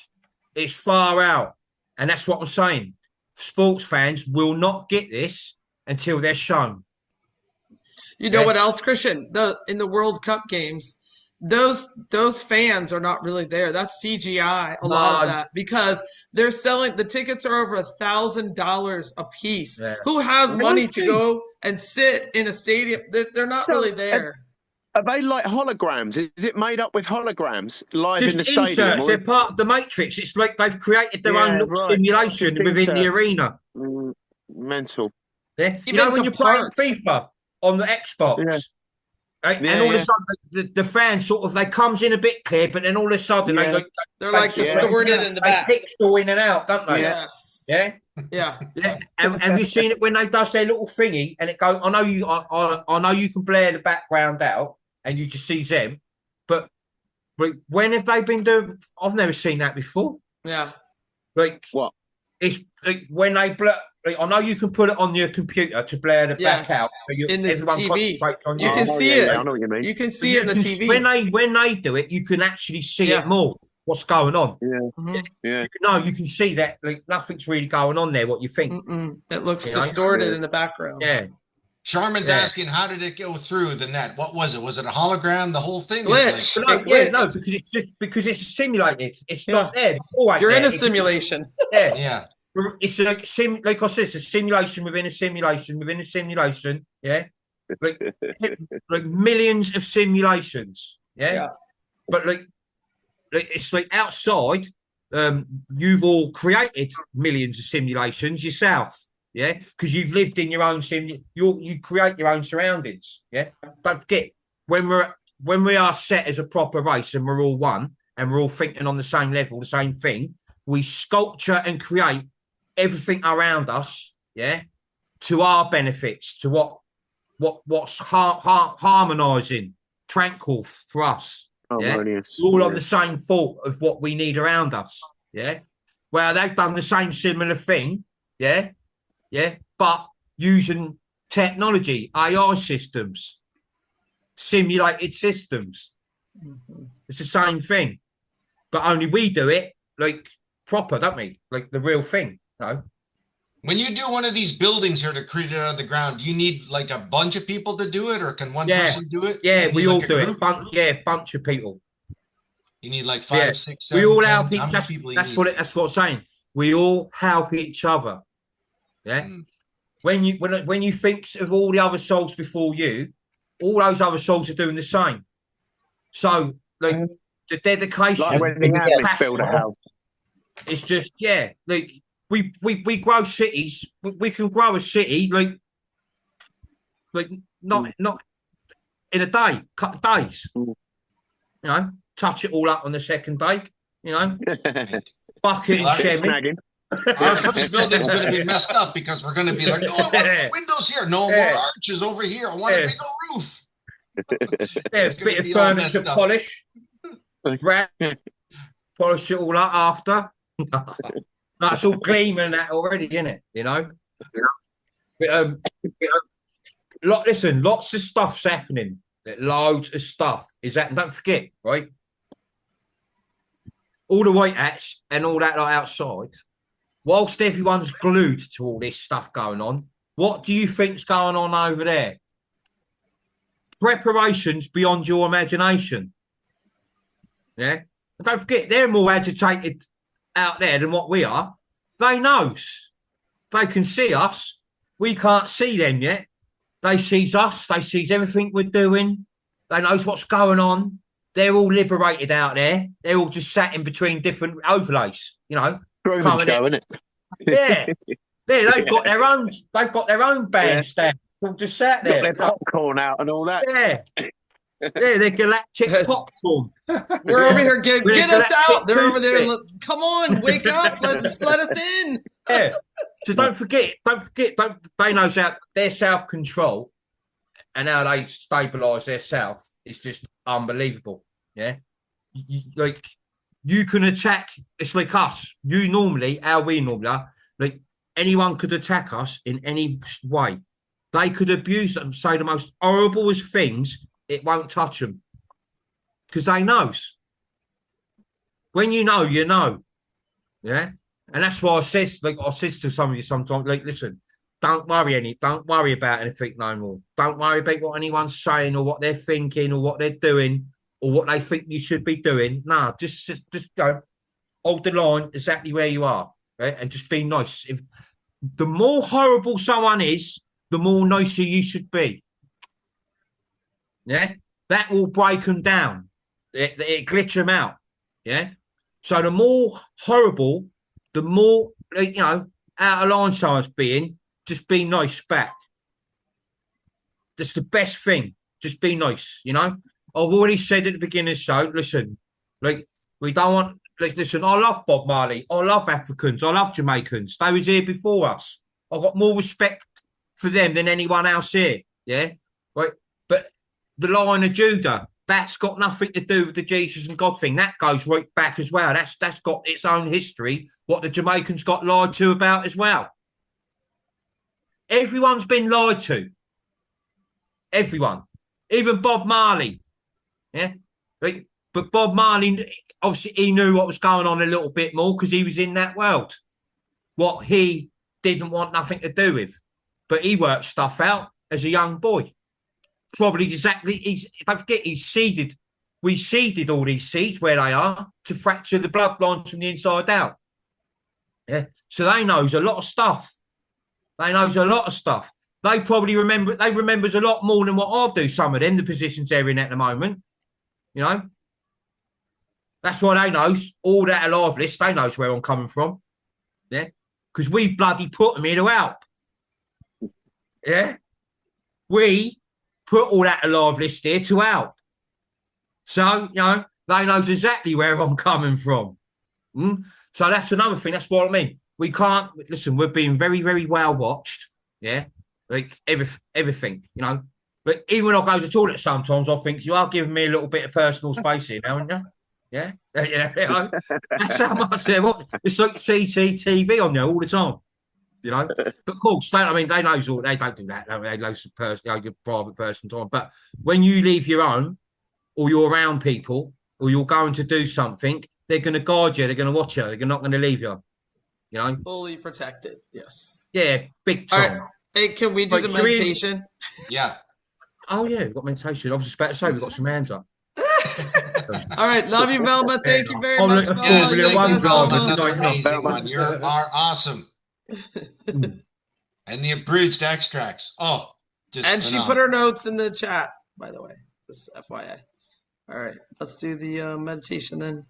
it's far out, and that's what I'm saying. Sports fans will not get this until they're shown. You know what else, Christian? In the World Cup games, those fans are not really there. That's CGI. A lot of that, because they're selling the tickets are over $1,000 a piece. Yeah. Who has money to go and sit in a stadium? They're not really there. Are they like holograms? Is it made up with holograms live Just in the inserts, stadium? they're part of the Matrix. It's like they've created their own little simulation Just within the inserts. arena. Mental. Yeah. You Even know when to you're playing park. FIFA on the Xbox, Yeah. right? Yeah, and all of yeah. a sudden the fan sort of they comes in a bit clear, but then all of a sudden Yeah. They're like distorted in the back. They pixel in and out, don't they? Yes. Yeah. Yeah. Yeah. And have you seen it when they does their little thingy and it goes? I know you can blare the background out and you just see them, but when have they been doing? I've never seen that before. Yeah. Like What? It's like when they blur. Like, I know you can put it on your computer to blare the Yes. back out, but In the everyone TV. concentrates on You can Oh, see yeah, it. yeah, I know what you mean. You can see You it in the can- TV. when they do it, you can actually see Yeah. it more. What's going on? Mhm. Yeah. No, you can see that like nothing's really going on there. What you think? Mm-mm. It looks You know? distorted in the background. Yeah. Sharman's Yeah. asking, how did it go through the net? What was it? Was it a hologram? The whole thing? Glitch. Is But no, It yeah, no, glitched. because it's simulated. It's Yeah. not there. It's always You're in there. a simulation. Yeah. yeah. It's like like I said, it's a simulation within a simulation within a simulation. Yeah, like millions of simulations. Yeah, Yeah. but like it's like outside. You've all created millions of simulations yourself. Yeah, because you've lived in your own you create your own surroundings. Yeah, don't forget when we are set as a proper race and we're all one and we're all thinking on the same level, the same thing. We sculpture and create everything around us, yeah, to our benefits, to what's harmonizing, tranquil for us. Yeah, Harmonious. we're all on Yeah. the same thought of what we need around us. Yeah, well, they've done the same similar thing. Yeah, yeah, but using technology, AI systems, simulated systems. It's the same thing, but only we do it like proper, don't we? Like the real thing. No. When you do one of these buildings here to create it out of the ground, do you need like a bunch of people to do it, or can one Yeah. person do it? Yeah, You we need, all like, a do group? it. Bunch of people. You need like Yeah. 5, 6, We 7, all 10? help How each. many That's, people you that's need? what that's what I'm saying. We all help each other. Yeah. Mm. When you think of all the other souls before you, all those other souls are doing the same. So like the dedication, Like when the Admins build a house. it's just like we grow cities. We can grow a city like not in a day, couple of days. Mm. You know, touch it all up on the second day. You know, bucket Well, and Bit of shemmy. snagging. Our first building's going to be messed up because we're going to be like, no, I want windows here. No more Yeah. arches over here. I want a Yeah. bigger roof. Yeah, It's a gonna bit of be all furniture messed up. polish. Wrap, polish it all up after. No, it's all gleaming and that already, isn't it? You know? But, listen, lots of stuff's happening. Loads of stuff is that. Don't forget, right? All the white hats and all that like outside. Whilst everyone's glued to all this stuff going on, what do you think's going on over there? Preparations beyond your imagination. Yeah. And don't forget, they're more agitated out there than what we are. They knows. They can see us. We can't see them yet. They sees us. They sees everything we're doing. They knows what's going on. They're all liberated out there. They're all just sat in between different overlays, you know. Truman's Coming Show, isn't it? Yeah. Yeah, they've got their own bandstand. All just sat Got there. their popcorn out and all that. Yeah. Yeah, they're galactic popcorn. We're over here. Get With a us galactic out. They're over there. toothpick. Come on, wake up. Let us in. Yeah. So don't forget, they know their self-control and how they stabilise their self is just unbelievable. Yeah. Like you can attack, it's like us. How we normally are, like anyone could attack us in any way. They could abuse them, say the most horriblest things, it won't touch them. because they knows. When you know, you know. Yeah. And that's why I says to some of you sometimes, like, listen, don't worry about anything no more. Don't worry about what anyone's saying or what they're thinking or what they're doing or what they think you should be doing. No, just go, hold the line exactly where you are, right? And just be nice. If the more horrible someone is, the more nicer you should be. Yeah, that will break them down. It glitch them out. Yeah. So the more horrible, the more, out of line someone's being, just be nice back. That's the best thing. Just be nice, I've already said at the beginning of the show, listen, we don't want, listen, I love Bob Marley. I love Africans. I love Jamaicans. They was here before us. I've got more respect for them than anyone else here. Yeah. Right. But the Lion of Judah, that's got nothing to do with the Jesus and God thing. That goes right back as well. That's got its own history, what the Jamaicans got lied to about as well. Everyone's been lied to. Everyone. Even Bob Marley. Yeah. But Bob Marley, obviously, he knew what was going on a little bit more because he was in that world. What he didn't want nothing to do with. But he worked stuff out as a young boy. Probably exactly, don't forget, we seeded all these seeds where they are to fracture the bloodlines from the inside out. Yeah. So they knows a lot of stuff. They probably remembers a lot more than what I do, some of them, the positions they're in at the moment. That's why they knows all that alive list, they knows where I'm coming from. Yeah. Because we bloody put them here to help. Yeah. We put all that alive list here to help. So, they knows exactly where I'm coming from. So that's another thing. That's what I mean. We can't, listen, we're being very, very well watched. Yeah. Like everything, But even when I go to the toilet sometimes, I think you are giving me a little bit of personal space here, aren't you? Yeah. That's how much they're watching. It's like CCTV on there all the time. But of course, they know they don't do that. They know the person, your private person time. But when you leave your own, or you're around people, or you're going to do something, they're going to guard you. They're going to watch you. They're not going to leave you. Fully protected. Yes. Yeah, big time. All right. Hey, can we do the meditation? Yeah. Oh yeah, we've got meditation. I was just about to say we've got some hands up. All right, love you, Velma. Thank you very much, Velma. Yes, Formula thank One you, Velma. driver. Another amazing one. You are awesome. And the abridged extracts. Oh, just and she phenomenal. put her notes in the chat, by the way. Just FYI. All right, let's do the meditation then.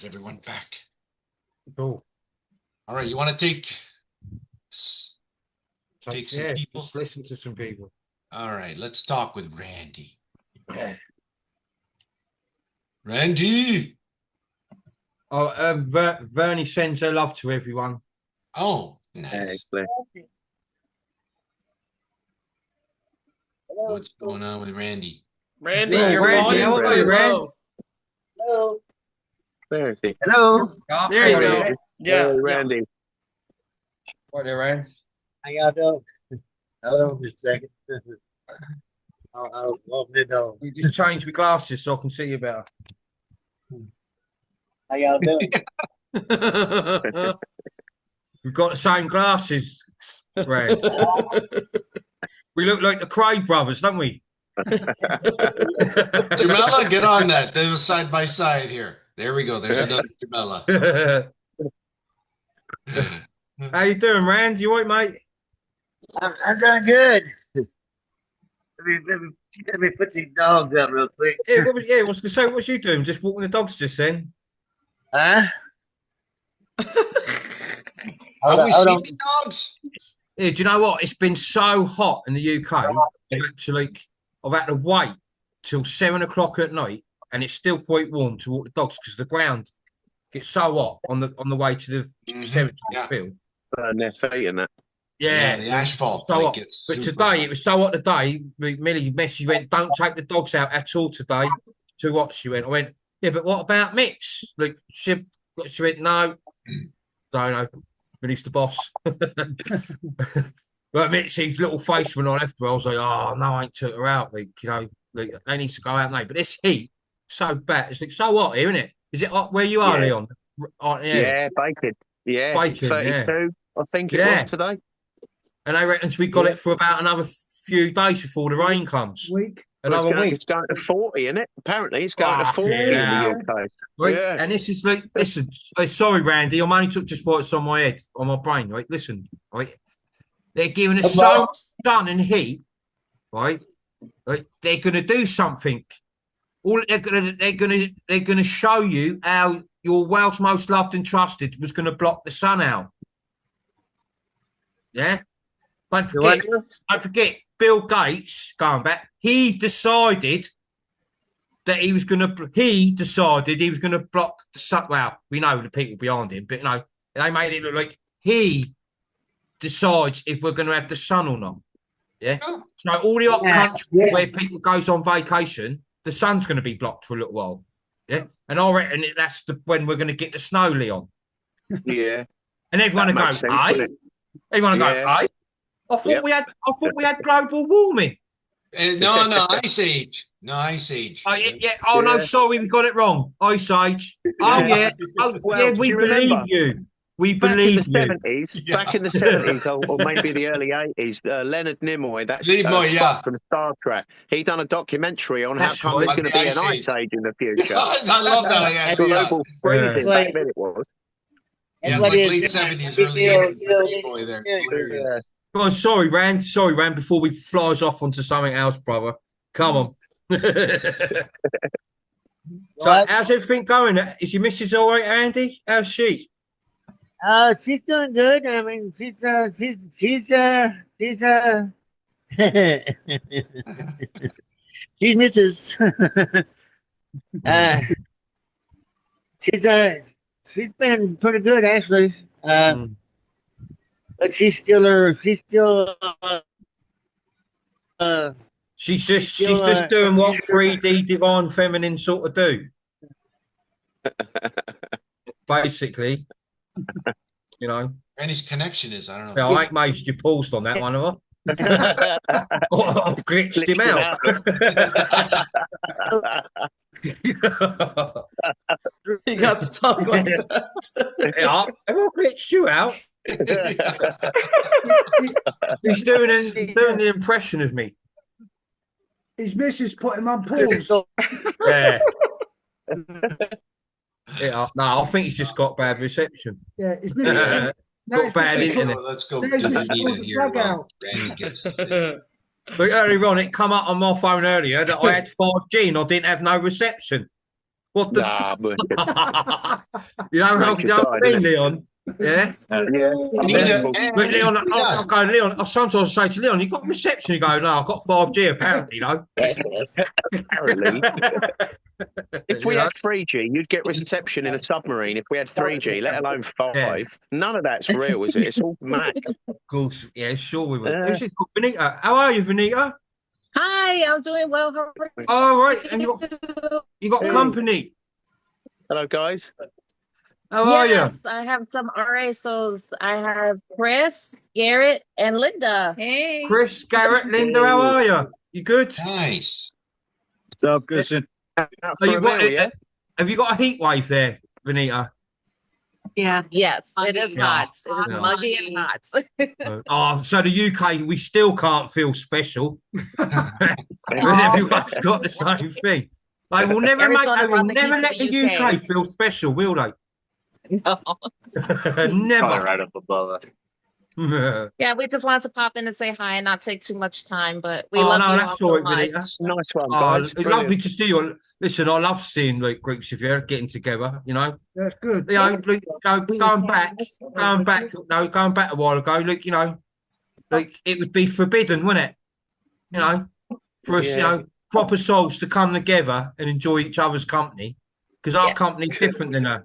Get everyone back. Cool. All right, you want to take So, Take some yeah, people. just listen to some people. All right, let's talk with Randy. Randy. Oh, Vernie sends her love to everyone. Oh, nice. Excellent. What's going on with Randy? Randy, Yo, your Randy, volume's how are way you, Rand? low. Hello. Where is he? Hello. Oh, There you there go. he is. Yeah, Hey, yeah. Randy. Right there, Rand. How y'all doing? Hold on just a second. I'll open it door. You just change my glasses so I can see you better. How y'all doing? We've got the same glasses, Rand. We look like the Craig brothers, don't we? Jamela, get on that. There's a side by side here. There we go. There's another Jamela. How you doing, Rand? You all right, mate? I'm doing good. Let me put these dogs up real quick. Yeah, I was gonna say, what was you doing? Just walking the dogs just then? Huh? Have we hold seen on. the dogs? Yeah, do you know what? It's been so hot in the UK. I've had to wait till 7 o'clock at night, and it's still quite warm to walk the dogs because the ground gets so hot on the way to the cemetery Yeah. field. Burn their feet and that. Yeah, the asphalt. so like, hot. gets But super today hot. it was so hot today. Millie messaged went, "Don't take the dogs out at all today. Too hot." She went. I went, "Yeah, but what about Mitch?" Like she went, "No, don't know. Millie's the boss." But Mitch, his little face when I left her, I was like, "Oh no, I ain't took her out. Like like they need to go out now." But this heat, so bad. It's like so hot here, isn't it? Is it hot where you are, Yeah. Leon? Yeah, bacon. Yeah, Bacon, 32, I think it Yeah. was today. And I reckon we got it for about another few days before the rain comes. Week. Well, Another week. It's going to 40, isn't it? Apparently, it's going to Fucking 40 in the hell. UK. Right? Yeah. And this is like, listen, sorry, Randy, I'm only took just what's on my head, on my brain, right? Listen, right? They're giving us so much sun and heat, right? Right? They're gonna do something. They're gonna show you how your world's most loved and trusted was gonna block the sun out. Yeah? Don't forget, Bill Gates, going back, he decided he was going to block the sun. Well, we know the people behind him, but they made it look like he decides if we're going to have the sun or not. Yeah. Oh. So all the hot Yeah, countries yes. where people goes on vacation, the sun's going to be blocked for a little while. Yeah. And I reckon that's when we're going to get the snow, Leon. Yeah. And everyone That will go, makes sense, aye. wouldn't it? Everyone will Yeah. go, aye. I thought we had global warming. No, Ice Age. No, Ice Age. Oh, yeah. Oh, no, Yeah. sorry, we got it wrong. Ice Age. Oh, yeah. Oh, Well, yeah, do we you believe remember? you. We Back in believe the you. 70s, Yeah. back in the 70s, or maybe the early 80s, Leonard Nimoy, that's Nimoy, Spock yeah. from Star Trek. He done a documentary on That's how come right. there's going to The be an Ice ice age in the future. I love that. Yeah, Global freezing, Yeah. back then it was. yeah, What like is late it? 70s, Big early deal, 80s. deal, Boy, there. deal. Hilarious. Oh, sorry, Rand. Before we flies off onto something else, brother. Come on. So, What? how's everything going? Is your missus all right, Andy? How's she? She's doing good. I mean, she's she misses. She's been pretty good actually. But she's still She's just still, doing what 3D divine feminine sort of do. Basically. And his connection is, I don't Yeah, know. I ain't made you paused on that one, have I? I've glitched him out. He got stuck like that. Yeah, have I glitched you out? He's doing the impression of me. His missus put him on pause. Yeah. Yeah, no, I think he's just got bad reception. Yeah, his missus. Got bad internet. Let's go. There's delete the it here. plug Well, out. Randy gets. But earlier on, it come up on my phone earlier that I had 5G and I didn't have no reception. What the? Nah, but You know how Make you your know side, what I mean, innit? Leon? Yeah. yeah. Anita, But Leon, I Anita, go, Leon. I sometimes say to Leon, "You got reception?" You go, "No, I've got 5G apparently." You know. Apparently, if we You know? had 3G, you'd get reception in a submarine. If we had 3G, let alone 5, none of that's real, is it? It's all Mac. Of course, yeah, sure we will. Uh, Who's this called? Vanita? How are you, Vanita? Hi, I'm doing well. How are you? All right, and you got Hey. company. Hello, guys. How are you? Yes, I have some RSOs. I have Chris, Garrett, and Linda. Hey. Chris, Garrett, Linda, how are you? You good? nice. What's up, Christian? Out Are for you a meal, yeah? Have you got a heat wave there, Vanita? Yeah. Yes, it is Yeah. hot. It is Yeah. muggy and hot. Oh, so the UK, we still can't feel special. Everyone's got the same thing. They will never Arizona they will brought the never heat let to the the UK UK. feel special, will they? No. Never. right up above us. Yeah, we just wanted to pop in and say hi and not take too much time, but we Oh, love no, you that's all all so right, much. Vanita. Nice one, Oh, guys. it's Brilliant. lovely to see you. Listen, I love seeing like groups of you getting together. You know, That's good. you know, like, going back a while ago. Look, you know, like it would be forbidden, wouldn't it? You know, for us, you Yeah. know, proper souls to come together and enjoy each other's company, because our Yes. company's different than a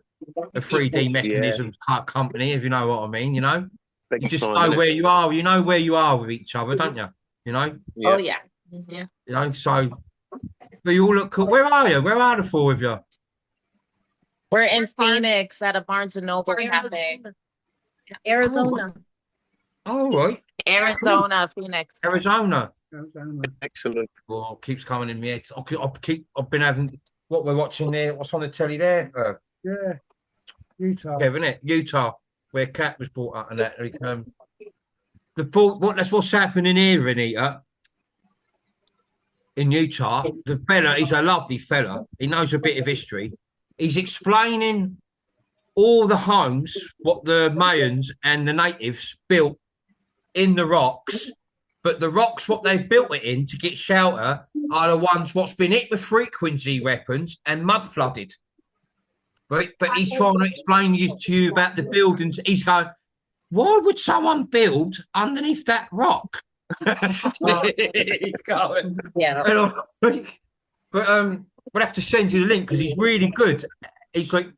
3D mechanisms type company, if you know what I mean. You know, Big you just time, know innit? where you are. You know where you are with each other, don't you? You know, Yeah. Oh, yeah. Mhm. you know. So, but you all look cool. Where are you? Where are the four of you? We're in Phoenix at a Barnes and Noble cafe. Arizona. All right, Arizona, Phoenix. Arizona. Excellent. Well, keeps coming in my head. I've been having what we're watching there. What's on the telly there? Yeah. Utah. Kevin, it Utah, where Cat was brought up and that. That's what's happening here, Anita. In Utah, the fella, he's a lovely fella. He knows a bit of history. He's explaining all the homes, what the Mayans and the natives built in the rocks. But the rocks, what they built it in to get shelter, are the ones what's been hit with frequency weapons and mud flooded. Right? But he's trying to explain to you about the buildings. He's going, why would someone build underneath that rock? He's going, Yeah. and I'm like, but we'll have to send you the link because he's really good. He's like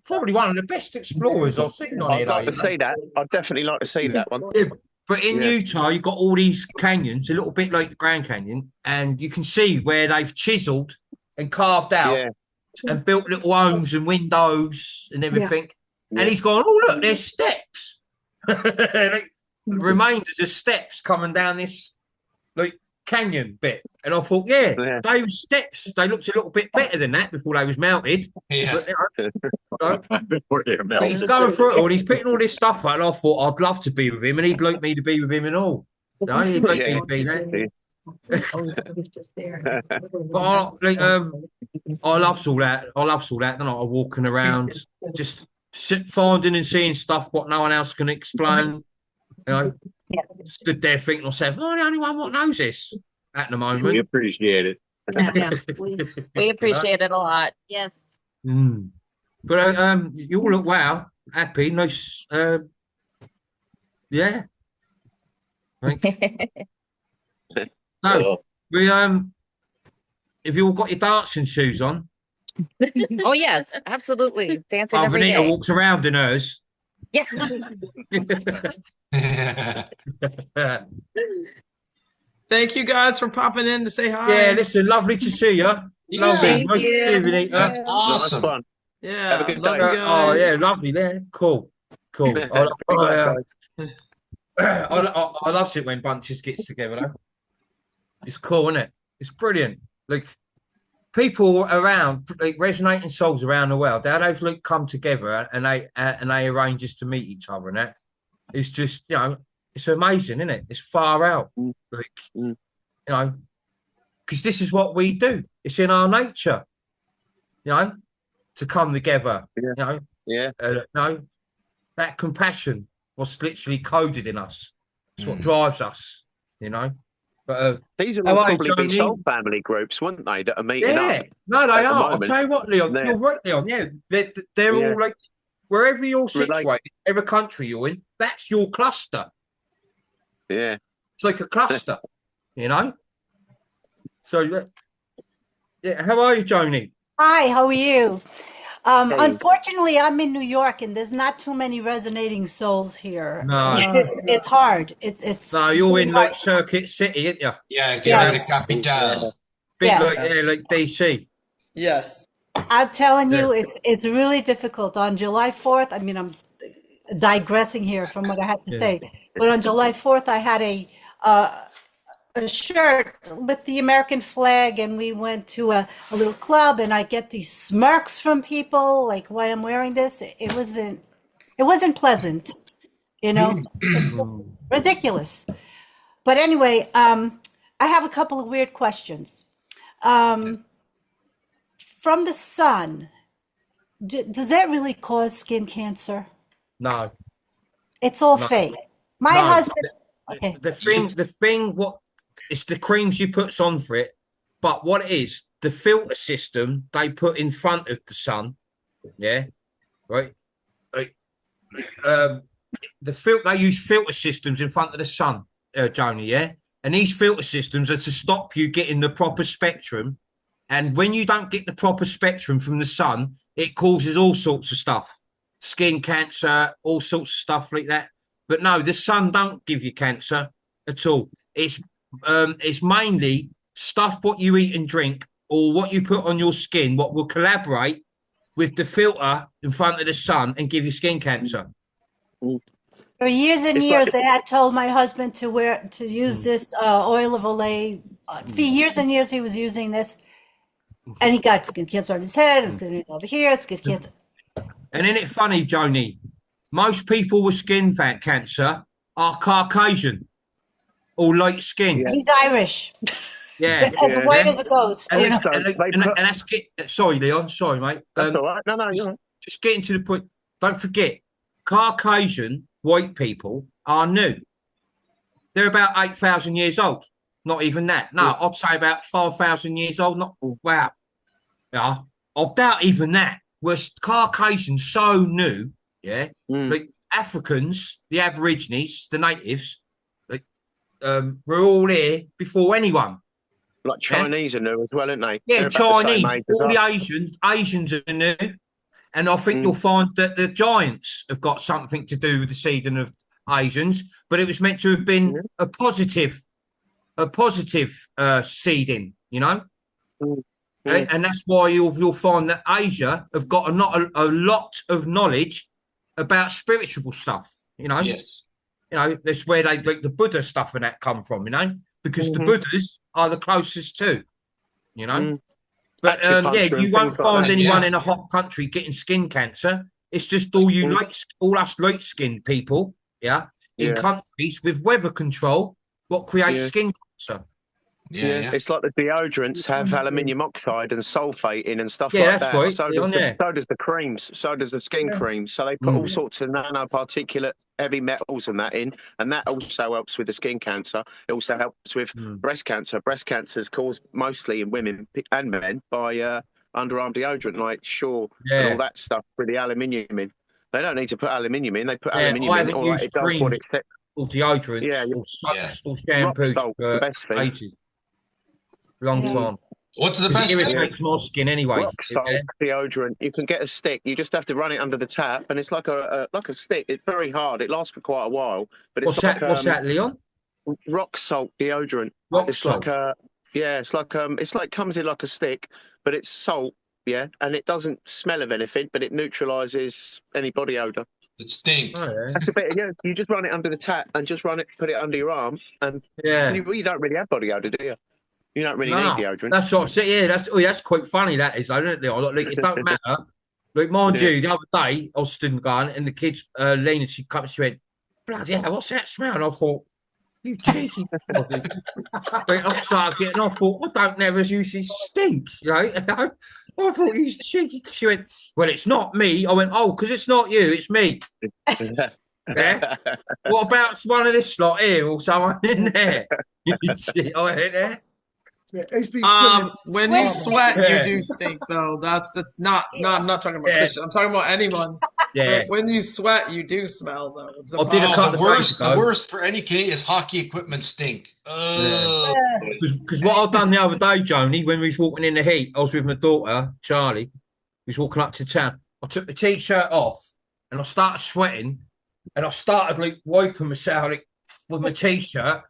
probably one of the best explorers I've seen on I'd here. like to lately. see that. I'd definitely like to see that one. Yeah, but in Yeah. Utah, you've got all these canyons, a little bit like the Grand Canyon, and you can see where they've chiseled and carved out Yeah. and built little homes and windows and everything. Yeah. And he's gone, oh, look, there's steps. Like, reminders of steps coming down this like canyon bit. And I thought, Yeah. those steps, they looked a little bit better than that before they was melted. Yeah. But, you know, Before they're but he's melted. going through it all. He's putting all this stuff out, and I thought I'd love to be with him, and he'd like me to be with him and all. No, he'd like me to be there. He's just there. But I loves all that. I loves all that. Don't I? Walking around, just finding and seeing stuff what no one else can explain. You know, stood there thinking to myself, "I'm the only one what knows this at the We moment." appreciate it. We appreciate it a lot. Yes. Mm. But you all look wow, happy, nice. Yeah. No, we have you all got your dancing shoes on? Oh yes, absolutely. Dancing Oh, every Vanita day. walks around in hers. Yeah. Thank you guys for popping in to say hi. Yeah, listen, lovely to see you. Yeah. Lovely. Thank Nice to you. see you, Vanita. That's Nice awesome. fun. Yeah, Have a good love day. you guys. Oh, yeah, lovely there. Cool. Guys. I love it when bunches gets together, though. It's cool, isn't it? It's brilliant. Like, people around, like resonating souls around the world, how they've like come together and they arrange just to meet each other and that. It's just, you know, it's amazing, isn't it? It's far out. Like, you know, because this is what we do. It's in our nature, you know, to come together. Yeah. You know, Yeah. you know, that compassion was literally coded in us. It's what drives us, you know. But These are how all are you, probably be Tony? soul family groups, weren't they, that are meeting Yeah, up? no, they at the are. I'll moment. tell you what, Leon, They're- you're right, Leon. Yeah, they're Yeah. all like wherever you're Relate. situated, every country you're in, that's your cluster. Yeah. It's like a cluster, you know. So, yeah, how are you, Joni? Hi, how are you? Hey. Unfortunately, I'm in New York, and there's not too many resonating souls here. No. It's hard. It's No, you're in really like hard. Circuit City, aren't you? Yeah, Yes. Capital. Big Yeah. like DC. Yes. I'm telling you, it's really difficult. On July 4th, I mean, I'm digressing here from what I had to Yeah. say, but on July 4th, I had a shirt with the American flag, and we went to a little club, and I get these smirks from people, like, why I'm wearing this. It wasn't pleasant, you know. It's just ridiculous. But anyway, I have a couple of weird questions. From the sun, does that really cause skin cancer? No. It's all No. fake. My No. husband. Okay. The thing, what it's the creams you puts on for it, but what it is, the filter system they put in front of the sun, yeah, right, like, they use filter systems in front of the sun, Joni, yeah, and these filter systems are to stop you getting the proper spectrum, and when you don't get the proper spectrum from the sun, it causes all sorts of stuff, skin cancer, all sorts of stuff like that. But no, the sun don't give you cancer at all. It's mainly stuff what you eat and drink or what you put on your skin, what will collaborate with the filter in front of the sun and give you skin cancer. For years and It's years, like- they had told my husband to use this oil of Olay. For years and years, he was using this, and he got skin cancer on his head, skin over here, skin cancer. And isn't it funny, Joni? Most people with skin cancer are Caucasian or light skin. He's Irish, Yeah. as Yeah. white as a ghost. And, You know? So and, they and, put- and that's sorry, Leon. Sorry, mate. That's all right. No, you're right. Just getting to the point. Don't forget, Caucasian white people are new. They're about 8,000 years old. Not even that. No, I'd say about 4,000 years old. Not wow. Yeah, I doubt even that. Was Caucasians so new? Yeah, like Africans, the Aborigines, the natives, like were all here before anyone. Like Chinese are new as well, aren't they? Yeah, They're about the same Chinese, age as all the us. Asians are new. And I think you'll find that the giants have got something to do with the seeding of Asians, but it was meant to have been a positive seeding, you know? And that's why you'll find that Asia have got a lot of knowledge about spiritual stuff, you know? Yes. You know, that's where they like the Buddha stuff and that come from, you know? Because the Buddhas are the closest to, you know? But yeah, Acupuncture you and won't things like find that, anyone yeah. in a hot country getting skin cancer. It's just all you all us light-skinned people, yeah, in Yeah. countries with weather control, what creates Yeah. skin cancer. Yeah. It's like the deodorants have aluminium oxide and sulfate in and stuff Yeah, like that's that. right. So, Yeah, yeah. so does the creams. So does the skin creams. So they put all sorts of nanoparticulate heavy metals and that in, and that also helps with the skin cancer. It also helps with breast cancer. Breast cancer is caused mostly in women and men by underarm deodorant like Sure and all that stuff with the aluminium in. They don't need to put aluminium in. They put aluminium I in. haven't All right, used it does what creams it says. or deodorants Yeah, or soaps or Rock shampoos salt's the for best thing. ages. Long time. What's the 'Cause best it thing? irritates my skin anyway. Rock salt Yeah. deodorant. You can get a stick. You just have to run it under the tap, and it's like a stick. It's very hard. It lasts for quite a while. But it's What's that, Leon? Rock salt deodorant. Rock it's salt. like it's like comes in like a stick, but it's salt. Yeah, and it doesn't smell of anything, but it neutralizes any body odor. It stinks. Oh, yeah. That's a bit. Yeah, you just run it under the tap and just put it under your arm, and Yeah. you don't really have body odor, do you? You don't really No, need deodorant. That's what I said. Yeah, that's quite funny. That is, isn't it, Leon? Like, it don't matter. Like, mind Yeah. you, the other day I was stood in the garden and the kids, Lena, she come, she went, "Bloody hell, what's that smell?" And I thought, "You cheeky." I started getting. I thought, I don't never usually stink, you know. I thought you cheeky. She went, "Well, it's not me." I went, "Oh, because it's not you, it's me." Yeah. What about one of this lot here or someone in there? You see, oh, in there? Yeah, he's been swimming. When you Wait. sweat, you Yeah. do stink though. That's the not I'm not talking about Yeah. Christian. I'm talking about anyone. Yeah. But when you sweat, you do smell though. It's a I did a problem. couple the of days worst, ago. the worst for any Canadian is hockey equipment stink. Because what I've done the other day, Joni, when we was walking in the heat, I was with my daughter, Charlie. We was walking up to town. I took the t-shirt off and I started sweating and I started like wiping myself like, with my t-shirt.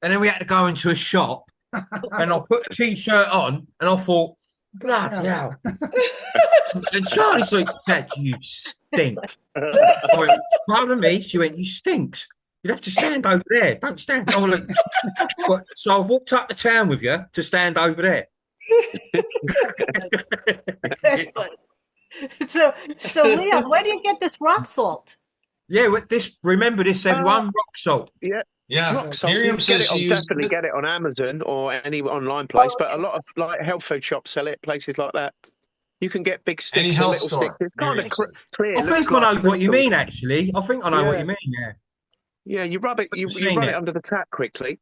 And then we had to go into a shop and I put the t-shirt on and I thought, bloody hell. And Charlie's like, Dad, you stink. I went, pardon me? She went, you stinks. You'd have to stand over there. Don't stand. I was like, so I've walked up the town with you to stand over there. That's funny. So Leon, where do you get this rock salt? Yeah, remember this, everyone, rock salt. Yeah. Yeah. Rock salt. Miriam You can says she used definitely get it on Amazon or any online place, but a lot of like health food shops sell it, places like that. You can get big sticks Any or health little store, sticks. It's kind of Miriam clear. I looks think I like know what you crystal. mean, actually. I think I know what you mean, yeah. Yeah, you rub it. You seen run it. it under the tap quickly.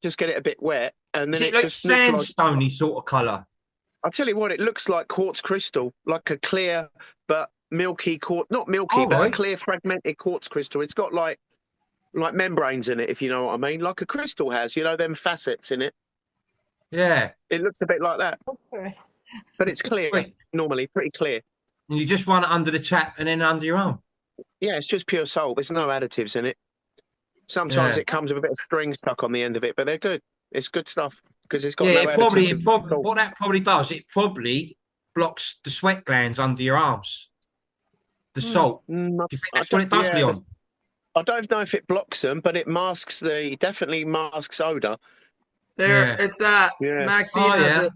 Just get it a bit wet, and then Is it it like just looks like. sandstony sort of colour? I'll tell you what, it looks like quartz crystal, like a clear but milky quartz, not milky, Oh, but a right. clear fragmented quartz crystal. It's got like membranes in it, if you know what I mean, like a crystal has, them facets in it. Yeah. It looks a bit like that, but it's clear, Wait. normally pretty clear. And you just run it under the tap and then under your arm. Yeah, it's just pure salt. There's no additives in it. Sometimes Yeah. it comes with a bit of string stuck on the end of it, but they're good. It's good stuff because it's got Yeah, no it probably, additives. Salt. what that probably does, it probably blocks the sweat glands under your arms. The salt. Do you think that's what it does, Leon? I don't know if it blocks them, but it definitely masks odor. There, Yeah. it's that. Yeah. Maxine Oh, has yeah. it.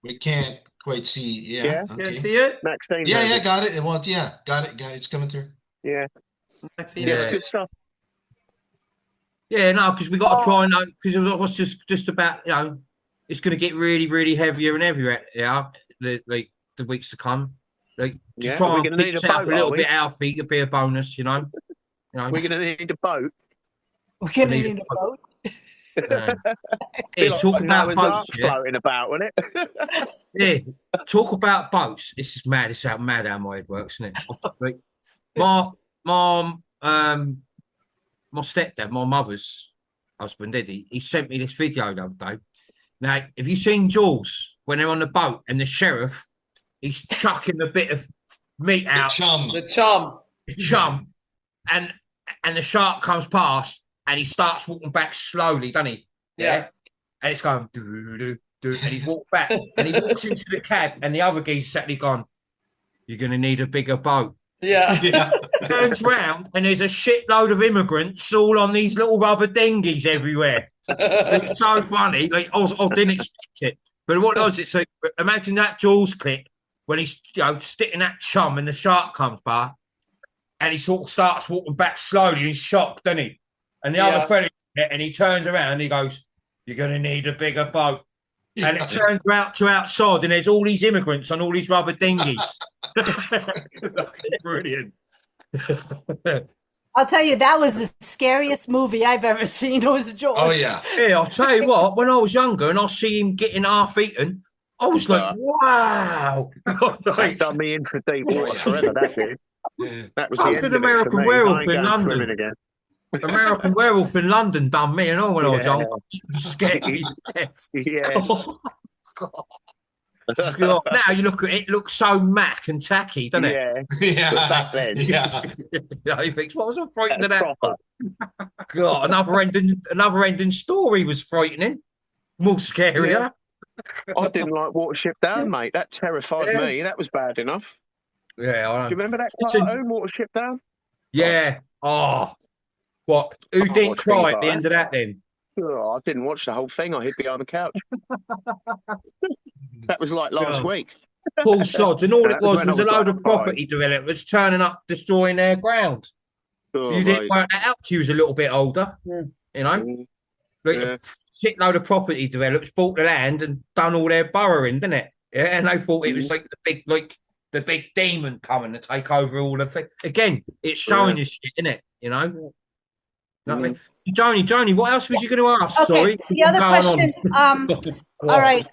We can't quite see. Yeah. Yeah. You Okay. can see it? Maxine. Yeah, has yeah, it. got it. Well, yeah, got it. It's coming through. Yeah. Maxine Yeah, has it's it. good stuff. Yeah, no, because we got to try and because it was just about it's going to get really, really heavier and heavier. Yeah, the weeks to come. Like to Yeah, try we're and gonna keep need a yourself boat, a little are we? bit healthy, it'd be a bonus, We're going to need a boat. We're gonna need need a boat. Yeah, talk about Noah's boats. Ark Yeah, floating about, wasn't it? yeah. Talk about boats. This is mad. It's how mad how my head works, isn't it? Like, my stepdad, my mother's husband, Eddie, he sent me this video the other day. Now, have you seen Jaws when they're on the boat and the sheriff, he's chucking a bit of meat out, The chum. chum, and the shark comes past and he starts walking back slowly, doesn't he? Yeah. And it's going do do do, and he walks back and he walks into the cab and the other guy's suddenly gone, "You're going to need a bigger boat." Yeah. Yeah. Turns round and there's a shitload of immigrants all on these little rubber dinghies everywhere. It's so funny. Like I didn't expect it, but what was it? So imagine that Jaws clip when he's sticking that chum and the shark comes by, and he sort of starts walking back slowly. He's shocked, doesn't he? And the other fella, and he turns around and he goes, "You're going to need a bigger boat." And it turns out to outside, and there's all these immigrants on all these rubber dinghies. Brilliant. I'll tell you, that was the scariest movie I've ever seen. It was Jaws. Oh yeah. Yeah, I'll tell you what, when I was younger and I see him getting half eaten, I was like, wow. That done me in for deep water forever, that did. Yeah. That was So the end did of it for American me. Werewolf I ain't in going London. swimming again. American Werewolf in London done me and all when I was Yeah. young. Scared me to death. Yeah. God, now you look at it, it looks so mack and tacky, doesn't it? Yeah. Yeah. But back then. Yeah. Yeah, he thinks, what was I frightened of that? Proper. God, another ending story was frightening. More scarier. Yeah. I didn't like Watership Down, mate. That terrified Yeah. me. That was bad enough. Yeah, I Do know. you remember that Listen- cartoon, Watership Down? Yeah. Oh. What? Who can't didn't watch cry things at the like end of that then? Oh, I didn't watch the whole thing. I hid behind the couch. That was like last Yeah. week. Paul Sods, and all That it was was when I was a was load like of property developers turning up, destroying their ground. Oh, You didn't mate. work that out till you was a little bit older, you know? Mm, Like yeah. a shitload of property developers bought the land and done all their burrowing, didn't it? Yeah, and they thought it was like the the big demon coming to take over all the things. Again, it's showing us shit, isn't it? You know? You know what I mean? Joni, what else was you going to ask? Okay, Sorry. the other What's going question, on? all right,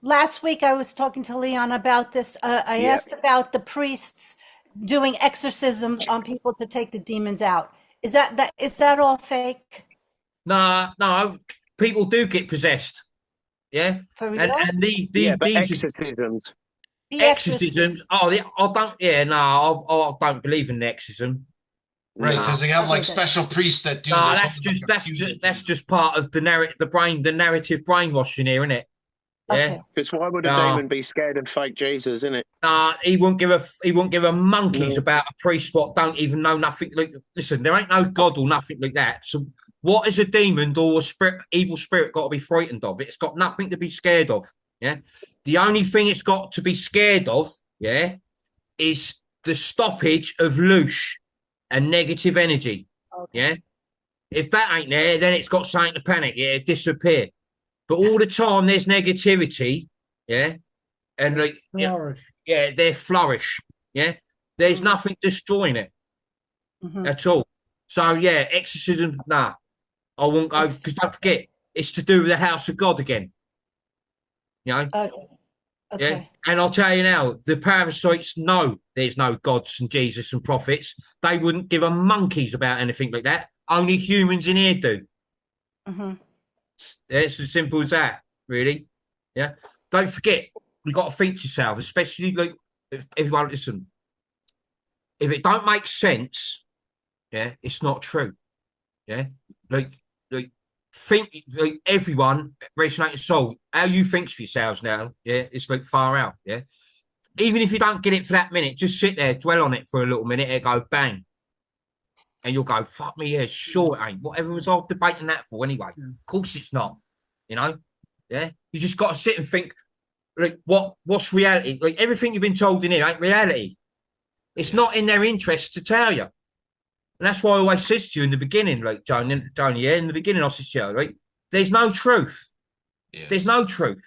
last week I was talking to Leon about this. I asked about the priests doing exorcisms on people to take the demons out. Is that all fake? No, people do get possessed. Yeah. For real? And these but these exorcisms. The exorcisms. Oh, I don't. Yeah, no, I don't believe in the exorcism. Right, No. because they have like Okay, special priests that do. No, this. that's just part of the narrative brainwashing here, isn't it? Yeah. Okay. Because why would a No. demon be scared of fake Jesus, isn't it? He won't give a monkeys No. about a priest what don't even know nothing. Like, listen, there ain't no God or nothing like that. So, what is a demon or a spirit, evil spirit, got to be frightened of? It's got nothing to be scared of. Yeah, the only thing it's got to be scared of, yeah, is the stoppage of loosh and negative energy. Okay. Yeah, if that ain't there, then it's got something to panic. Yeah, it disappear. But all the time there's negativity. Yeah. And like, yeah, they flourish. Yeah, there's nothing destroying it at all. So yeah, exorcism. Nah, I won't go because don't forget it's to do with the house of God again. You know. Okay. Yeah, and I'll tell you now, the parasites know there's no gods and Jesus and prophets. They wouldn't give a monkeys about anything like that. Only humans in here do. Mm-hmm. Yeah, it's as simple as that, really. Yeah. Don't forget, you've got to think to yourself, especially like if everyone listen. If it don't make sense, yeah, it's not true. Yeah. Like think like everyone, resonating soul, how you think for yourselves now, yeah, it's like far out. Yeah. Even if you don't get it for that minute, just sit there, dwell on it for a little minute, and go bang. And you'll go, fuck me, yeah, sure it ain't. Whatever was I debating that for anyway? Of course it's not. You know? Yeah. You just got to sit and think, like, what's reality? Like everything you've been told in here ain't reality. It's not in their interest to tell you. And that's why I always says to you in the beginning, like Joni, yeah, in the beginning I says to you, right? There's no truth. Yeah. There's no truth.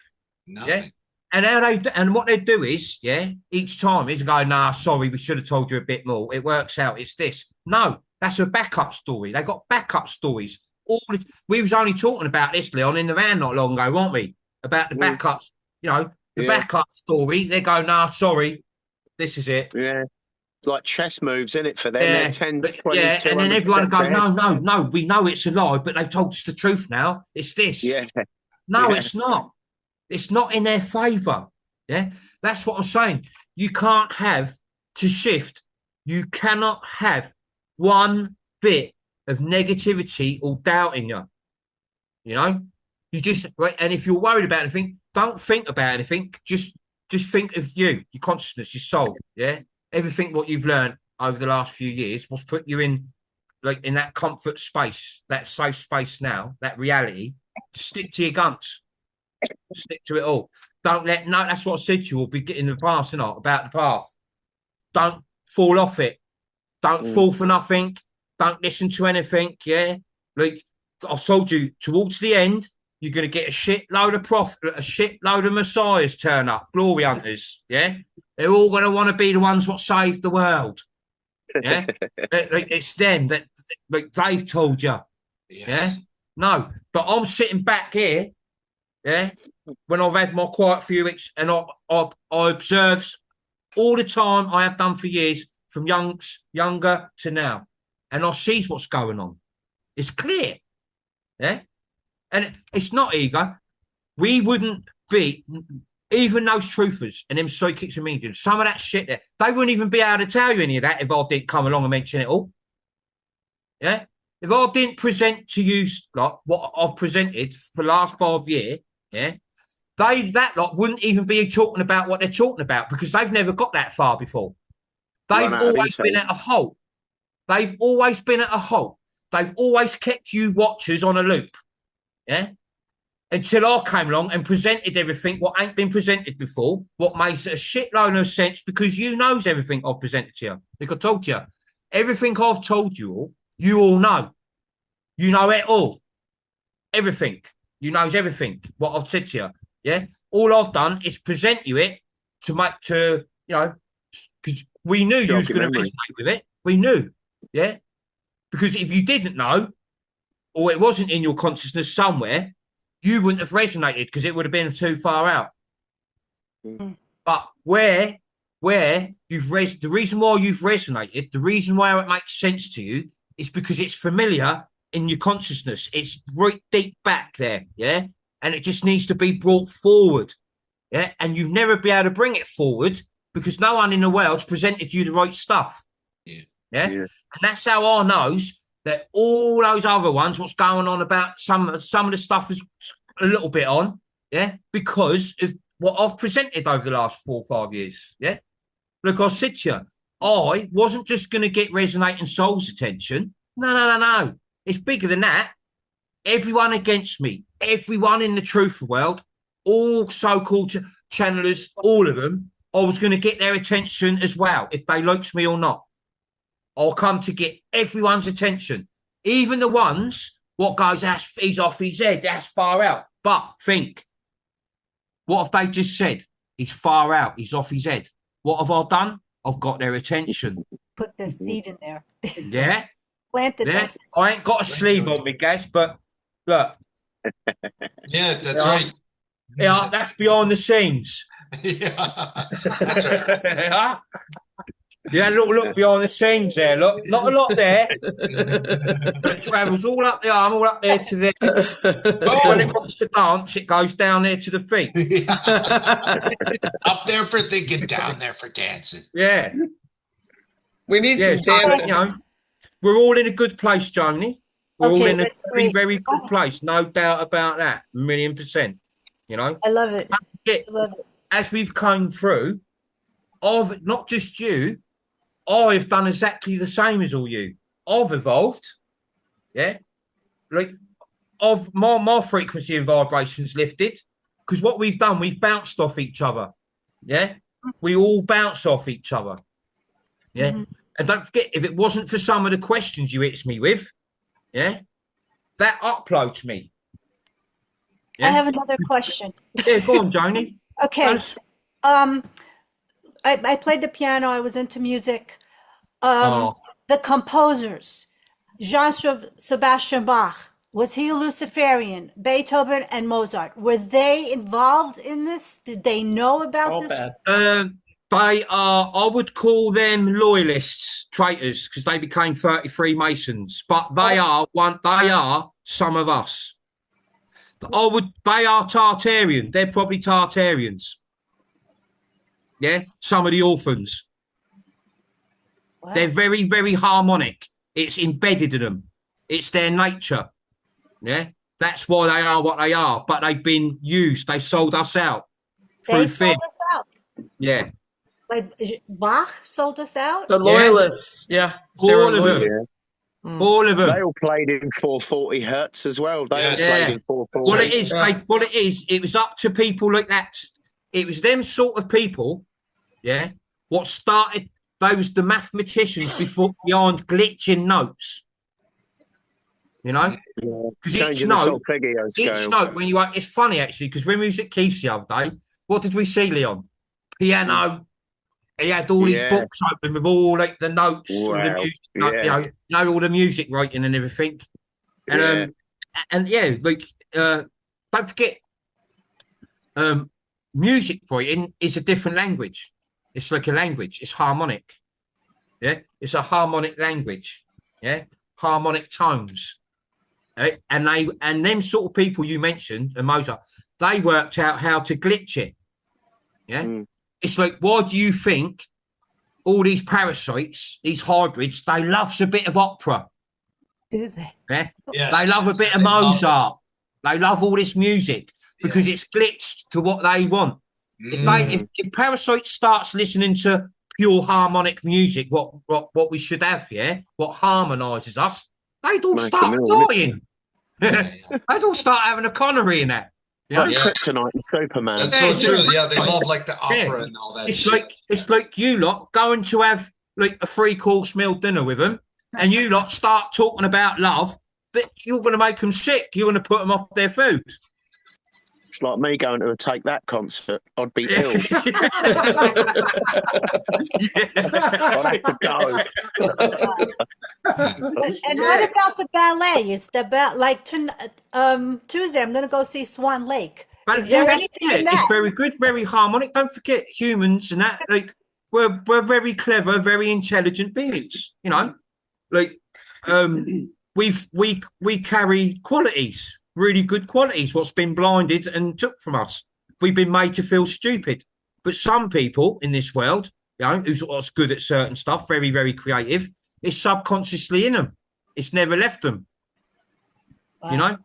Nothing. Yeah. And what they do is, yeah, each time is go, nah, sorry, we should have told you a bit more. It works out. It's this. No, that's a backup story. They got backup stories. We was only talking about this, Leon, in the van not long ago, weren't we? About the backups, you know, the backup story. They go, nah, sorry, this is it. Yeah. It's like chess moves, isn't it, for them? They're 10, 20, yeah, and then everyone go, steps ahead. no, we know it's a lie, but they've told us the truth now. It's this. Yeah. No, Yeah. it's not. It's not in their favour. Yeah, that's what I'm saying. You can't have to shift. You cannot have one bit of negativity or doubt in you. You know, you just right. And if you're worried about anything, don't think about anything. Just think of you, your consciousness, your soul. Yeah, everything what you've learned over the last few years was put you in, like in that comfort space, that safe space now, that reality. Stick to your guns. Stick to it all. Don't let that's what I said to you. We'll be getting the past, not about the path. Don't fall off it. Don't fall for nothing. Don't listen to anything. Yeah, like I told you, towards the end, you're gonna get a shitload of messiahs turn up, glory hunters. Yeah, they're all gonna want to be the ones what saved the world. Yeah, it's them that like they've told you. Yes. Yeah, no, but I'm sitting back here. Yeah, when I've had my quiet few weeks, and I observe all the time I have done for years, from younger to now, and I see what's going on. It's clear, yeah, and it's not ego. We wouldn't be even those truthers and them psychics and mediums. Some of that shit there, they wouldn't even be able to tell you any of that if I didn't come along and mention it all. Yeah, if I didn't present to you like what I've presented for the last 5 years. Yeah, that lot wouldn't even be talking about what they're talking about because they've never got that far before. They've always been at a halt. They've always been at a halt. They've always kept you watchers on a loop. Yeah, until I came along and presented everything what ain't been presented before, what makes a shitload of sense because you knows everything I've presented to you. Like I told you, everything I've told you all know. You know it all. Everything. You knows everything, what I've said to you. Yeah. All I've done is present you it to because we knew you was Jogging going to memory. resonate with it. We knew, yeah. Because if you didn't know, or it wasn't in your consciousness somewhere, you wouldn't have resonated because it would have been too far out. Mm. But where the reason why you've resonated, the reason why it makes sense to you is because it's familiar in your consciousness. It's right deep back there, yeah? And it just needs to be brought forward, yeah? And you've never been able to bring it forward because no one in the world's presented you the right stuff. Yeah. Yeah? And that's how I knows that all those other ones, what's going on about some of the stuff is a little bit on, yeah? Because of what I've presented over the last 4 or 5 years, yeah? Look, I said to you, I wasn't just going to get Resonating Souls attention. No. It's bigger than that. Everyone against me, everyone in the truth world, all so-called channelers, all of them, I was going to get their attention as well, if they likes me or not. I'll come to get everyone's attention, even the ones what goes, he's off his head, that's far out. But think, what have they just said? He's far out, he's off his head. What have I done? I've got their attention. Put their seed in there. Yeah? Planted Yeah? that seed. I ain't got a sleeve on me, Gaz, but look. Yeah, that's right. Yeah, that's behind the scenes. Yeah, that's right. Yeah, look behind the scenes there. Look, not a lot there. But it travels all up the arm, all up there to there. When it wants to dance, it goes down there to the feet. Up there for thinking, down there for dancing. Yeah. We need Yeah, some so, dancing. you know, we're all in a good place, Joni. We're all Okay, in a that's very, great. very good place. No doubt about that. 1,000,000%. You know? I love it. Yeah, I love it. as we've come through, I've not just you, I've done exactly the same as all you. I've evolved, yeah. Like, my frequency and vibrations lifted because what we've done, we've bounced off each other, yeah. We all bounce off each other, yeah. Mm-hmm. And don't forget, if it wasn't for some of the questions you hit me with, yeah, that uploads me. I have another question. Yeah, go on, Joni. Okay. I played the piano. I was into music. The composers, Sebastian Bach, was he a Luciferian? Beethoven and Mozart, were they involved in this? Did they know about this? They are, I would call them loyalists, traitors, because they became 33 Masons. But they are some of us. They are Tartarian. They're probably Tartarians. Yeah, some of the orphans. Wow. They're very, very harmonic. It's embedded in them. It's their nature. Yeah, that's why they are what they are. But they've been used. They sold us out They through fear. sold us out. Yeah, Like Bach sold us out? The loyalists, yeah. all of them. loyalists. All of them. They all played in 440 hertz as well. They all Yeah. played in 440. Well, it is. Well, it is. It was up to people like that. It was them sort of people, yeah. What started those the mathematicians before behind glitching notes. You know, because each note when you it's funny actually because when we was at Keith's the other day, what did we see, Leon? Piano. He had all his books open with all like the notes, all the music, you know, all the music writing and everything. And like don't forget, music writing is a different language. It's like a language. It's harmonic. Yeah, it's a harmonic language. Yeah, harmonic tones. Right? And them sort of people you mentioned, and Mozart, they worked out how to glitch it. Yeah. It's like, why do you think all these parasites, these hybrids, they love a bit of opera? Do they? Yeah? Yes. They love a bit of Mozart. They love all this music because it's glitched to what they want. If Parasite starts listening to pure harmonic music, what we should have, what harmonises us, they'd all start dying. They'd all start having a Connery in that. Yeah. Kryptonite and Superman. That's so true. Yeah, they love like the opera and all that. It's like you lot going to have like a 3-course meal dinner with them, and you lot start talking about love, but you're going to make them sick. You're going to put them off their food. It's like me going to a Take That concert. I'd be ill. I'd have to go. And what about the ballet? Is the like Tuesday? I'm going to go see Swan Lake. But Is there that's anything it. in that? It's very good, very harmonic. Don't forget humans and that. Like we're very clever, very intelligent beings. You know, like we carry qualities, really good qualities. What's been blinded and took from us. We've been made to feel stupid. But some people in this world, you know, who's good at certain stuff, very very creative, it's subconsciously in them. It's never left them. You know.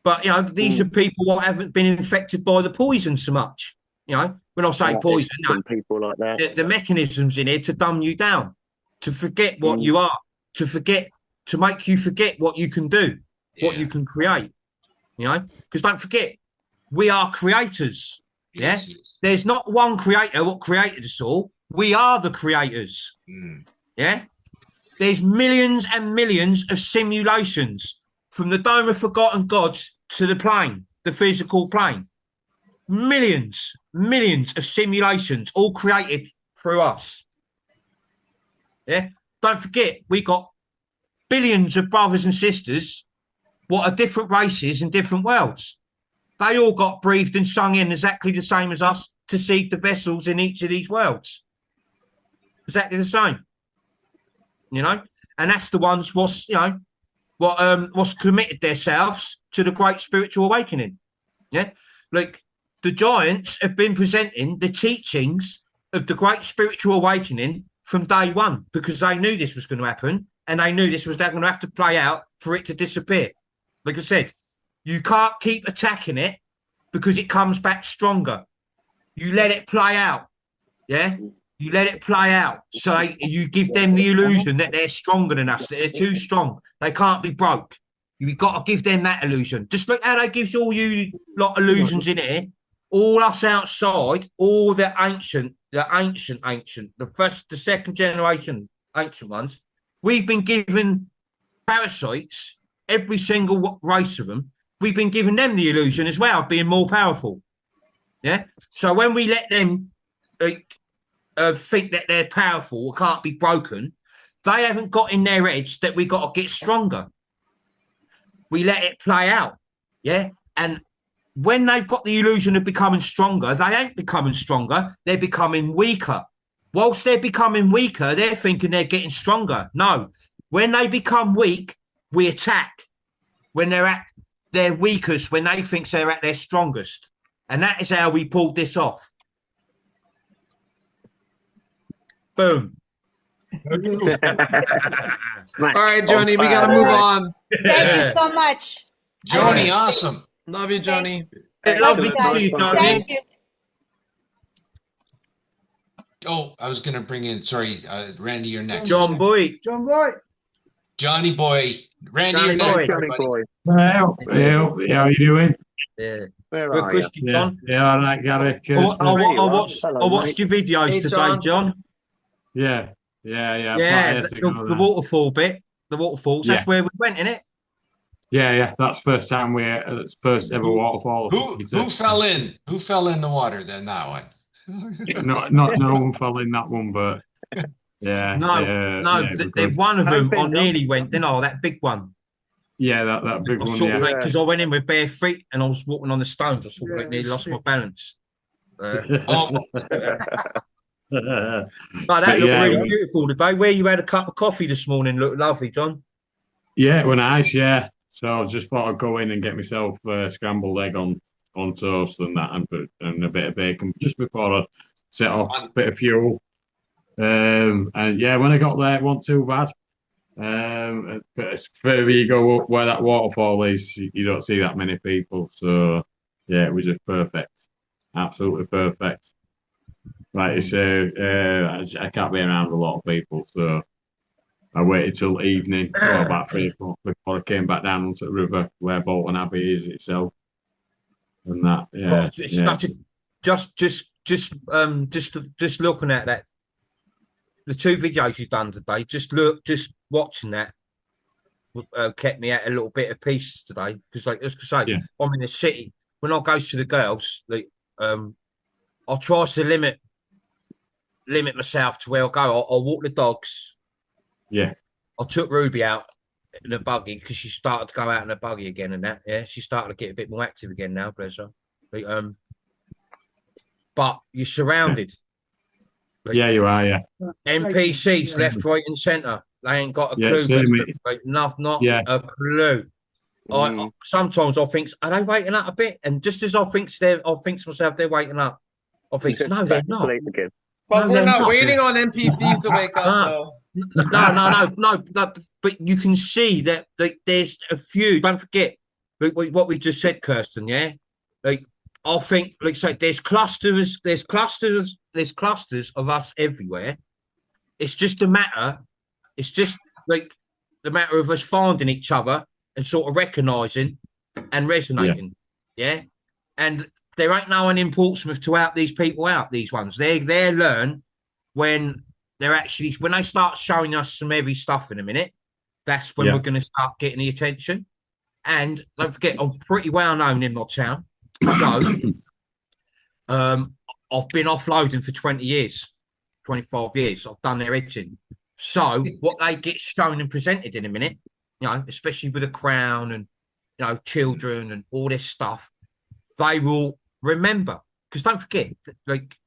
But, you know, these are people who haven't been infected by the poison so much. You know, when I say poison, you know, people like that. the mechanisms in here to dumb you down, to forget what you are, to make you forget what you can do, what you can create. You know, because don't forget, we are creators. Yeah. There's not one creator what created us all. We are the creators. Yeah. There's millions and millions of simulations from the Dome of Forgotten Gods to the plane, the physical plane. Millions of simulations, all created through us. Yeah. Don't forget, we got billions of brothers and sisters, what are different races in different worlds. They all got breathed and sung in exactly the same as us to seed the vessels in each of these worlds. Exactly the same. You know, and that's the ones what's, you know, what's committed themselves to the great spiritual awakening. Yeah, like the giants have been presenting the teachings of the great spiritual awakening from day one because they knew this was going to happen and they knew this was going to have to play out for it to disappear. Like I said, you can't keep attacking it because it comes back stronger. You let it play out. Yeah. You let it play out. So you give them the illusion that they're stronger than us, that they're too strong. They can't be broke. You've got to give them that illusion. Just look how they gives all you lot illusions in here. All us outside, all the ancient, the first, the second generation ancient ones. We've been given parasites, every single race of them. We've been giving them the illusion as well of being more powerful. Yeah. So when we let them think that they're powerful or can't be broken, they haven't got in their heads that we got to get stronger. We let it play out. Yeah. And when they've got the illusion of becoming stronger, they ain't becoming stronger. They're becoming weaker. Whilst they're becoming weaker, they're thinking they're getting stronger. No. When they become weak, we attack. When they're at their weakest, when they think they're at their strongest. And that is how we pulled this off. Boom. All right, Joni, we got to move on. Thank you so much. Joni, awesome. Love you, Joni. Lovely to see you, Joni. Thank you. Oh, I was going to bring in, sorry, Randy, you're next. John Boy. John Boy. Johnny Boy. Randy, Johnny you're next. Boy. Johnny everybody. boy. Well, how are you doing? Yeah. Where Good are you? question, John. Yeah, all right, Gary. I watched your videos Hey, today, John. Yeah. Yeah, the waterfall bit, the waterfalls. That's where we went, innit? Yeah. That's first time it's first ever waterfall. Who fell in? Who fell in the water then, that one? Not no one fell in that one, but yeah. One of them I nearly went, didn't I? That big one. Yeah, that big one. Sort of Yeah. because I went in with bare feet and I was walking on the stones. I sort of nearly lost my balance. But that looked really beautiful today. Where you had a cup of coffee this morning looked lovely, John. Yeah, it was nice. Yeah. So I just thought I'd go in and get myself scrambled egg on toast and that, and a bit of bacon just before I set off a bit of fuel. And yeah, when I got there, it wasn't too bad. But further you go up where that waterfall is, you don't see that many people. So yeah, it was just perfect, absolutely perfect. Like you say, I can't be around a lot of people, so I waited till evening, about 3 o'clock, before I came back down onto the river where Bolton Abbey is itself. And that, yeah, It's such a, just looking at that, the 2 videos you've done today, just watching that kept me at a little bit of peace today. Because, like, as I say, I'm in the city. when I goes to the girls, like I try to limit myself to where I go. I'll walk the dogs. Yeah. I took Ruby out in a buggy because she started to go out in a buggy again and that. Yeah, she started to get a bit more active again now, bless her. Like, but you're surrounded. Like, Yeah, you are. Yeah. NPCs left, right, and centre. They ain't got a Yeah, clue. same, mate. Like, not Yeah. a clue. Sometimes I think, are they waiting up a bit? And just as I think to myself, they're waiting up. I think, no, they're Back to not. sleep again. But No, we're they're not not. waiting on NPCs to wake up, though. No. But you can see that like, there's a few. Don't forget like, what we just said, Kirsten. Yeah, like I think, like, say, there's clusters of us everywhere. It's just a matter. It's just like the matter of us finding each other and sort of recognizing and resonating. Yeah, and there ain't no one in Portsmouth to out these people out. These ones, they learn when they start showing us some heavy stuff in a minute. That's when we're going to start getting the attention. And don't forget, I'm pretty well known in my town. So I've been offloading for 20 years, 25 years. I've done their editing. So what they get shown and presented in a minute, you know, especially with the Crown and, you know, children and all this stuff, they will remember. Because don't forget, like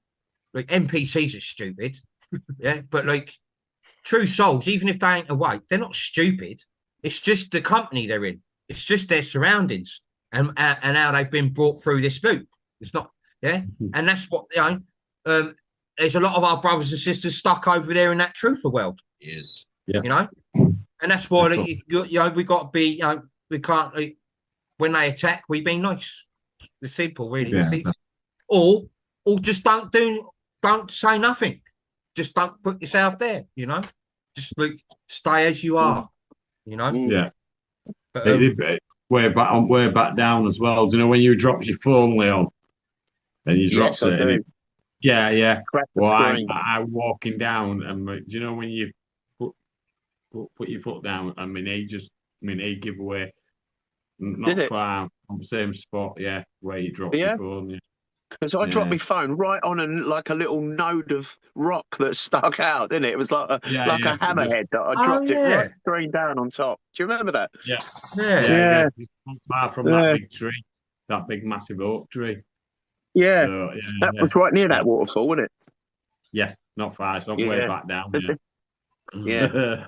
NPCs are stupid. Yeah, but like true souls, even if they ain't awake, they're not stupid. It's just the company they're in. It's just their surroundings and how they've been brought through this loop. It's not, yeah, and that's what, you know. There's a lot of our brothers and sisters stuck over there in that truther world. Yes, you know, and that's why you know we got to be, you know, we can't when they attack, we be nice. It's simple, really. Yeah. Or just don't say nothing. Just don't put yourself there, you know. Just like stay as you are, you know. Yeah. But, way back down as well. Do you know when you dropped your phone, Leon, and you dropped it? And yeah. Well, I'm walking down, and do you know when you put your foot down? I mean, he give away not far on the same spot. Yeah, where you dropped your phone. Yeah. Because I dropped my phone right on a little node of rock that stuck out, didn't it? It was like a hammerhead that I dropped it right straight down on top. Do you remember that? Yeah. It's not far from that big tree, that big massive oak tree. Yeah, so, that was right near that waterfall, wasn't it? Yeah, not far. It's not way back down. Yeah.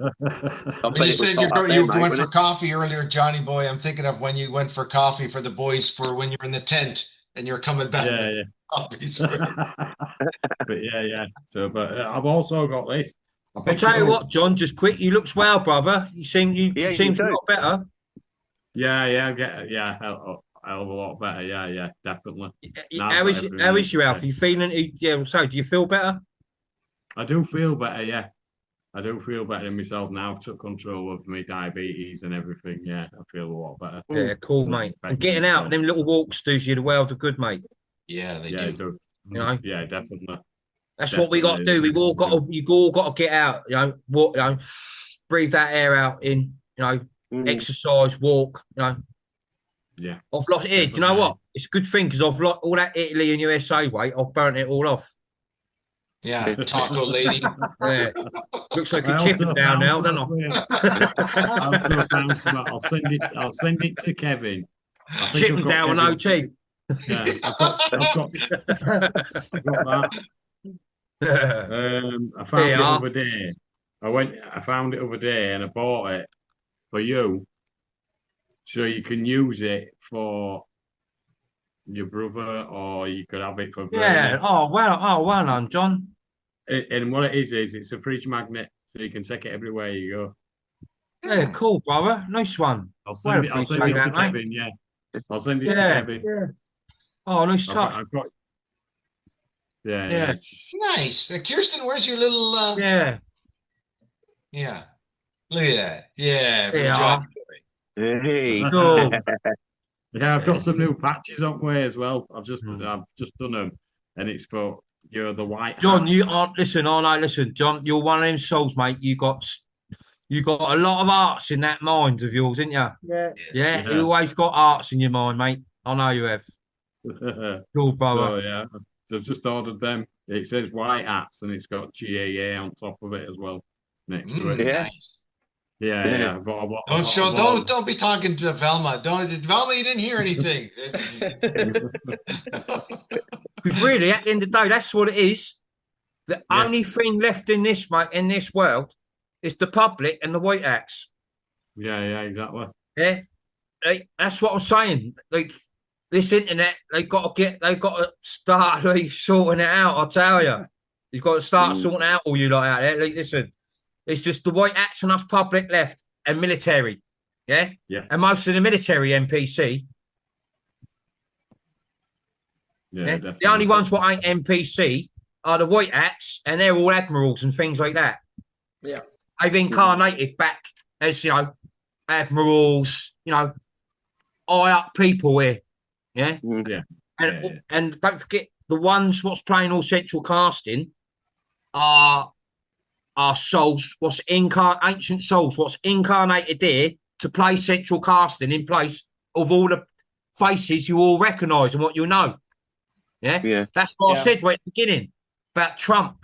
When you said you went for coffee earlier, Johnny boy, I'm thinking of when you went for coffee for the boys for when you're in the tent. And you're coming back. But yeah. So, but I've also got this. I'll tell you what, John. Just quick, you look well, brother. You seem a lot better. Yeah, hell of a lot better. Yeah, definitely. How is your health? Are you feeling? Yeah. So, do you feel better? I do feel better. Yeah, I do feel better in myself now. I've took control of my diabetes and everything. Yeah, I feel a lot better. Yeah, cool, mate. And getting out them little walks does you the world of good, mate. Yeah, they do. You know? Yeah, definitely. That's what we got to do. You all got to get out. You know, walk. You know, breathe that air out in. You know, exercise, walk. You know. Yeah. I've lost it. Do you know what? It's a good thing because I've lost all that Italy and USA weight. I've burnt it all off. Yeah, taco lady. Yeah. Looks like a chipping down now, doesn't I? I'll send it to Kevin. Chipping down on OT. Yeah, I've got that. I found it the other day. I found it the other day and I bought it for you, so you can use it for your brother, or you could have it for Bernie. Well done, John. And what it is it's a fridge magnet, so you can take it everywhere you go. Yeah, cool, brother. Nice one. I'll send it to Kevin. Yeah, I'll send it to Kevin. Yeah. Oh, nice touch. I've got. Yeah. Nice. Kirsten, where's your little? Yeah. Look at that. Yeah. Hey. Cool. Yeah, I've got some new patches on way as well. I've just done them, and it's for the white. John, you aren't listen, John. You're one of them souls, mate. You got a lot of arts in that mind of yours, didn't you? Yeah. Yeah. You always got arts in your mind, mate. I know you have. Cool, brother. So yeah, they've just ordered them. It says white hats and it's got GAA on top of it as well next to it. Yeah. Nice. Yeah. Don't be talking to Velma. Velma, you didn't hear anything. Because really, at the end of the day, that's what it is. The only thing left in this world is the public and the white hats. Yeah, exactly. Yeah, that's what I'm saying. Like this internet, they've got to start sorting it out. I'll tell you, you've got to start sorting out all you lot out there. Like, listen, it's just the white hats and us public left and military. Yeah, and most of the military NPC. Yeah, the only ones what ain't NPC are the white hats, and they're all admirals and things like that. Yeah, they've incarnated back as admirals, high up people here. Yeah, and don't forget the ones what's playing all central casting are souls. Ancient souls? What's incarnated there to play central casting in place of all the faces you all recognise and what you know. Yeah. That's what I said right at the beginning about Trump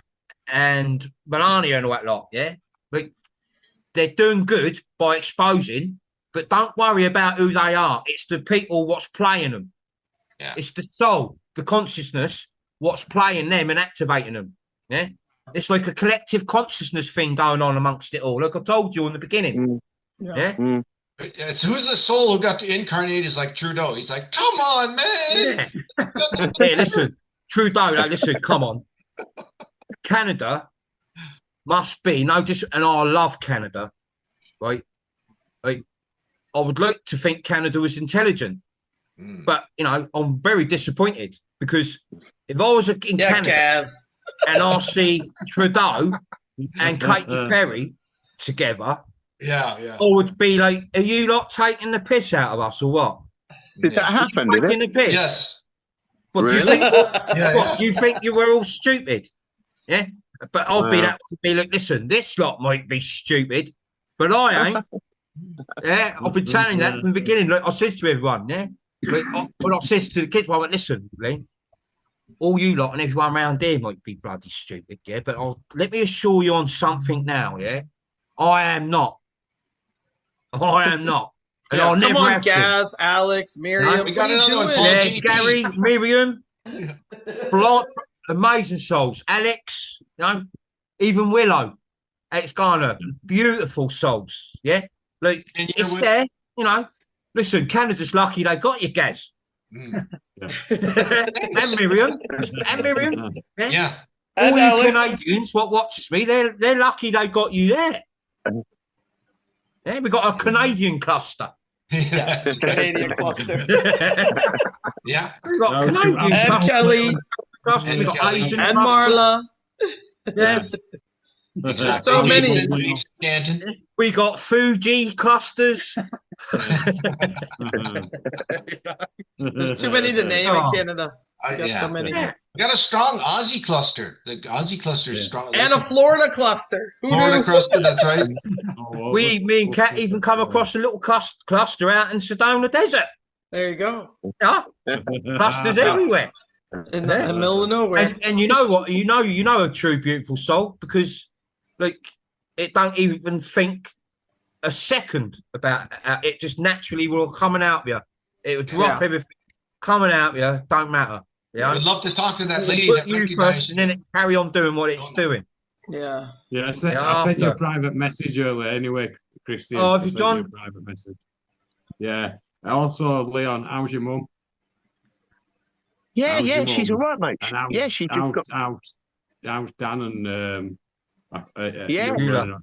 and Melania and all that lot. Yeah, but they're doing good by exposing, but don't worry about who they are. It's the people what's playing them. Yeah. It's the soul, the consciousness, what's playing them and activating them. Yeah, it's like a collective consciousness thing going on amongst it all. Like I told you in the beginning. It's who's the soul who got to incarnate is like Trudeau. He's like, come on, man. Hey, listen, Trudeau, listen, come on. Canada must be, and I love Canada, right? I would like to think Canada was intelligent, but, I'm very disappointed because if I was in Canada and I see Trudeau and Katy Perry together, I would be like, are you not taking the piss out of us or what? Did that happen? Did taking it? the piss? Yes. What, really? do you think? You think you were all stupid? Yeah. But I'll be like, listen, this lot might be stupid, but I ain't. Yeah, I've been telling that from the beginning. Like I said to everyone, like, when I said to the kids, I went, listen, Lee, all you lot and everyone around there might be bloody stupid, but let me assure you on something now, I am not. I am not. And I'll never come on, have Gaz, Alex, Miriam. We What got are you another doing? one, Gary, Miriam, amazing souls. Alex, even Willow, Alex Garner, beautiful souls. Yeah, like it's there. Listen, Canada's lucky they got you, Gaz. and Miriam, Yeah. All And you Alex. Canadians, what watches me, they're lucky they got you there. Yeah, we got a Canadian cluster. Yes, Canadian cluster. Yeah. We got Canadian And cluster. Kelly. We got Kelly. Asian And cluster. Marla. Yeah. There's so many. Stanton. We got Fuji clusters. There's too many to name in Canada. We got so many. Yeah. We got a strong Aussie cluster. The Aussie cluster is strong. And a Florida cluster. Who Florida knew? cluster, that's right. Me and Kat even come across a little cluster out in Sedona Desert. There you go. Yeah. Clusters everywhere. In the middle of nowhere. And you know what? You know a true beautiful soul because like it don't even think a second about it. Just naturally will coming out of you. It will drop everything coming out of you. Don't matter. Yeah, I'd love to talk to that lady put that you recognized first, and then it carry on doing what it's doing. Yeah. I sent you a private message earlier anyway, Christian. Oh, have you I sent done? you a private message. Yeah. Also, Leon, how's your mum? Yeah, How's your she's all mum? right, mate. And Yeah, she just got. How's Dan and Yeah.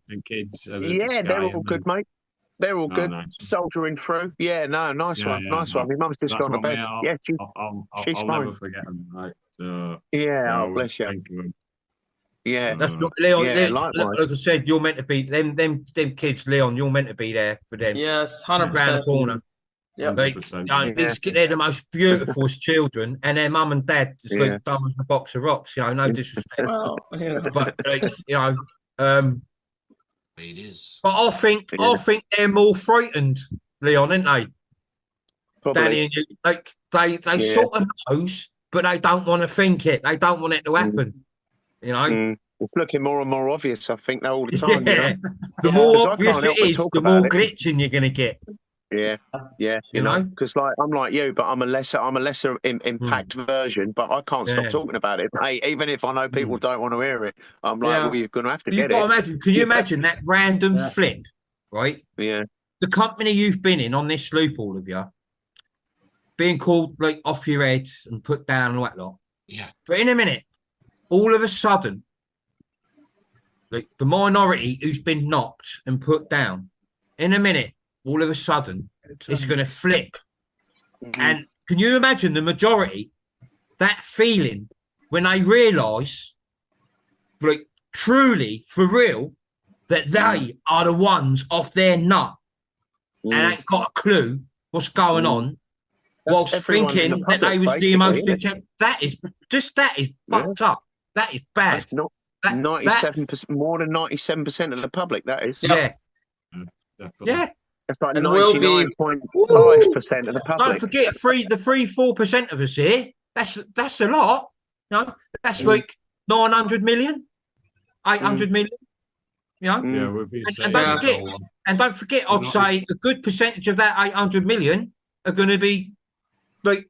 and kids? Yeah, they're all good, mate. They're all good. Nice. Soldiering through. Yeah, no, nice one. Nice one. My mum's just That's gone to what bed. me, She's I'll fine. never forget them. Right. So, Yeah, bless you. Thank you. Yeah. That's what Leon. Yeah, Leon likewise. like I said, you're meant to be them kids, Leon. You're meant to be there for them. Yes, Around the 100%. corner. Yep. Like, 100%. they're the most beautiful children, and their mum and dad just Yeah. like dumb as a box of rocks. No disrespect, Well, but like It is. but I think they're more frightened, Leon, aren't they? Probably. Danny and you, like They sort of knows, but they don't want to think it. They don't want it to happen. You know, it's looking more and more obvious. I think that all the time. Yeah. You know? The more obvious it is, the more glitching you're going to get. Yeah, you know, because like I'm like you, but I'm a lesser impact version. But I can't stop talking about it. Hey, even if I know people don't want to hear it, I'm like, well, you're going to have to get it. Imagine, can you imagine that random flip, right? Yeah. The company you've been in on this loop, all of you, being called like off your head and put down and all that lot. Yeah. But in a minute, all of a sudden, like the minority who's been knocked and put down, in a minute, all of a sudden, it's going to flip. And can you imagine the majority, that feeling when they realise, like truly, for real, that they are the ones off their nut and ain't got a clue what's going on, whilst thinking that they was the emotional check. That is fucked up. That is bad. That's not 97%, more than 97% of the public. That is. Yeah. Yeah. It's like 99.5% of the public. Don't forget, the 3-4% of us here. That's a lot. No, that's like 900 million, 800 million. You know, yeah, we've been and don't forget, I'd say a good percentage of that 800 million are going to be like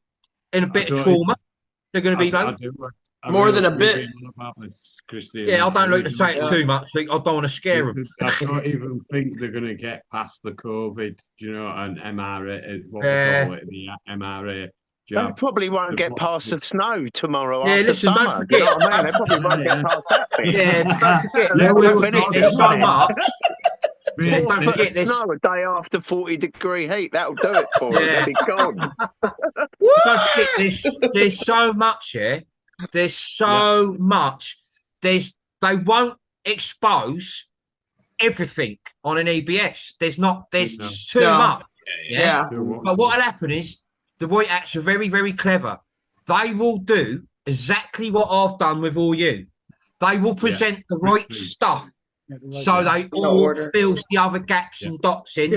in a bit of trauma. They're going to be like more than a bit. Yeah, I don't like to say it too much. Like, I don't want to scare them. I don't even think they're going to get past the COVID, you know, and MRA, what we call it, the MRA. They probably won't get past the snow tomorrow Yeah, after listen, summer. don't forget. You know what I mean? They probably won't get past that bit. Yeah, don't forget. There's so much. Don't forget snow a day after 40-degree heat. That'll do it for them. They'll be gone. Don't forget, there's so much here. There's so much. They won't expose everything on an EBS. There's too much. Yeah. But what'll happen is the White Hats are very, very clever. They will do exactly what I've done with all you. They will present the right stuff. So they all fills the other gaps and dots in,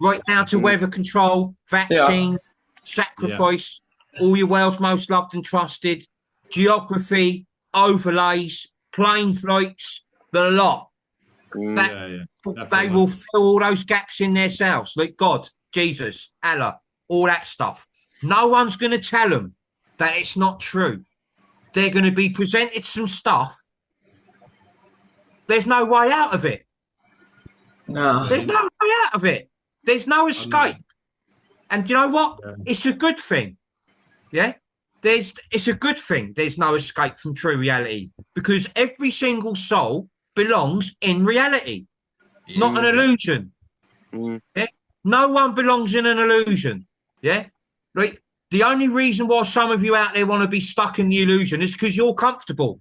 right down to weather control, vaccine, sacrifice, all your Wales most loved and trusted, geography, overlays, plane flights, the lot. They will fill all those gaps in themselves, like God, Jesus, Allah, all that stuff. No one's going to tell them that it's not true. They're going to be presented some stuff. There's no way out of it. No. There's no way out of it. There's no escape. And you know what? It's a good thing. Yeah? It's a good thing there's no escape from true reality, because every single soul belongs in reality, not an illusion. Yeah? No one belongs in an illusion. Yeah? Like, the only reason why some of you out there want to be stuck in the illusion is because you're comfortable.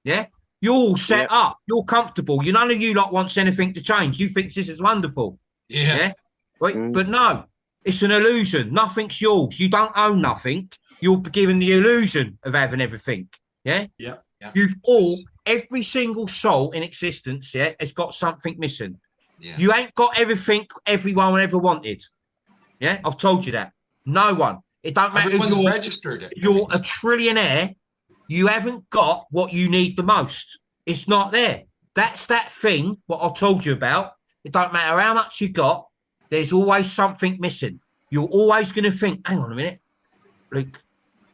Yeah? You're all set up. You're comfortable. None of you lot wants anything to change. You think this is wonderful. Yeah? Right? But no, it's an illusion. Nothing's yours. You don't own nothing. You're given the illusion of having everything. Yeah? Yeah. Every single soul in existence, has got something missing. Yeah. You ain't got everything everyone ever wanted. Yeah? I've told you that. No one. It don't matter if you're a trillionaire, you haven't got what you need the most. It's not there. That's that thing, what I told you about. It don't matter how much you got, there's always something missing. You're always going to think, hang on a minute, like,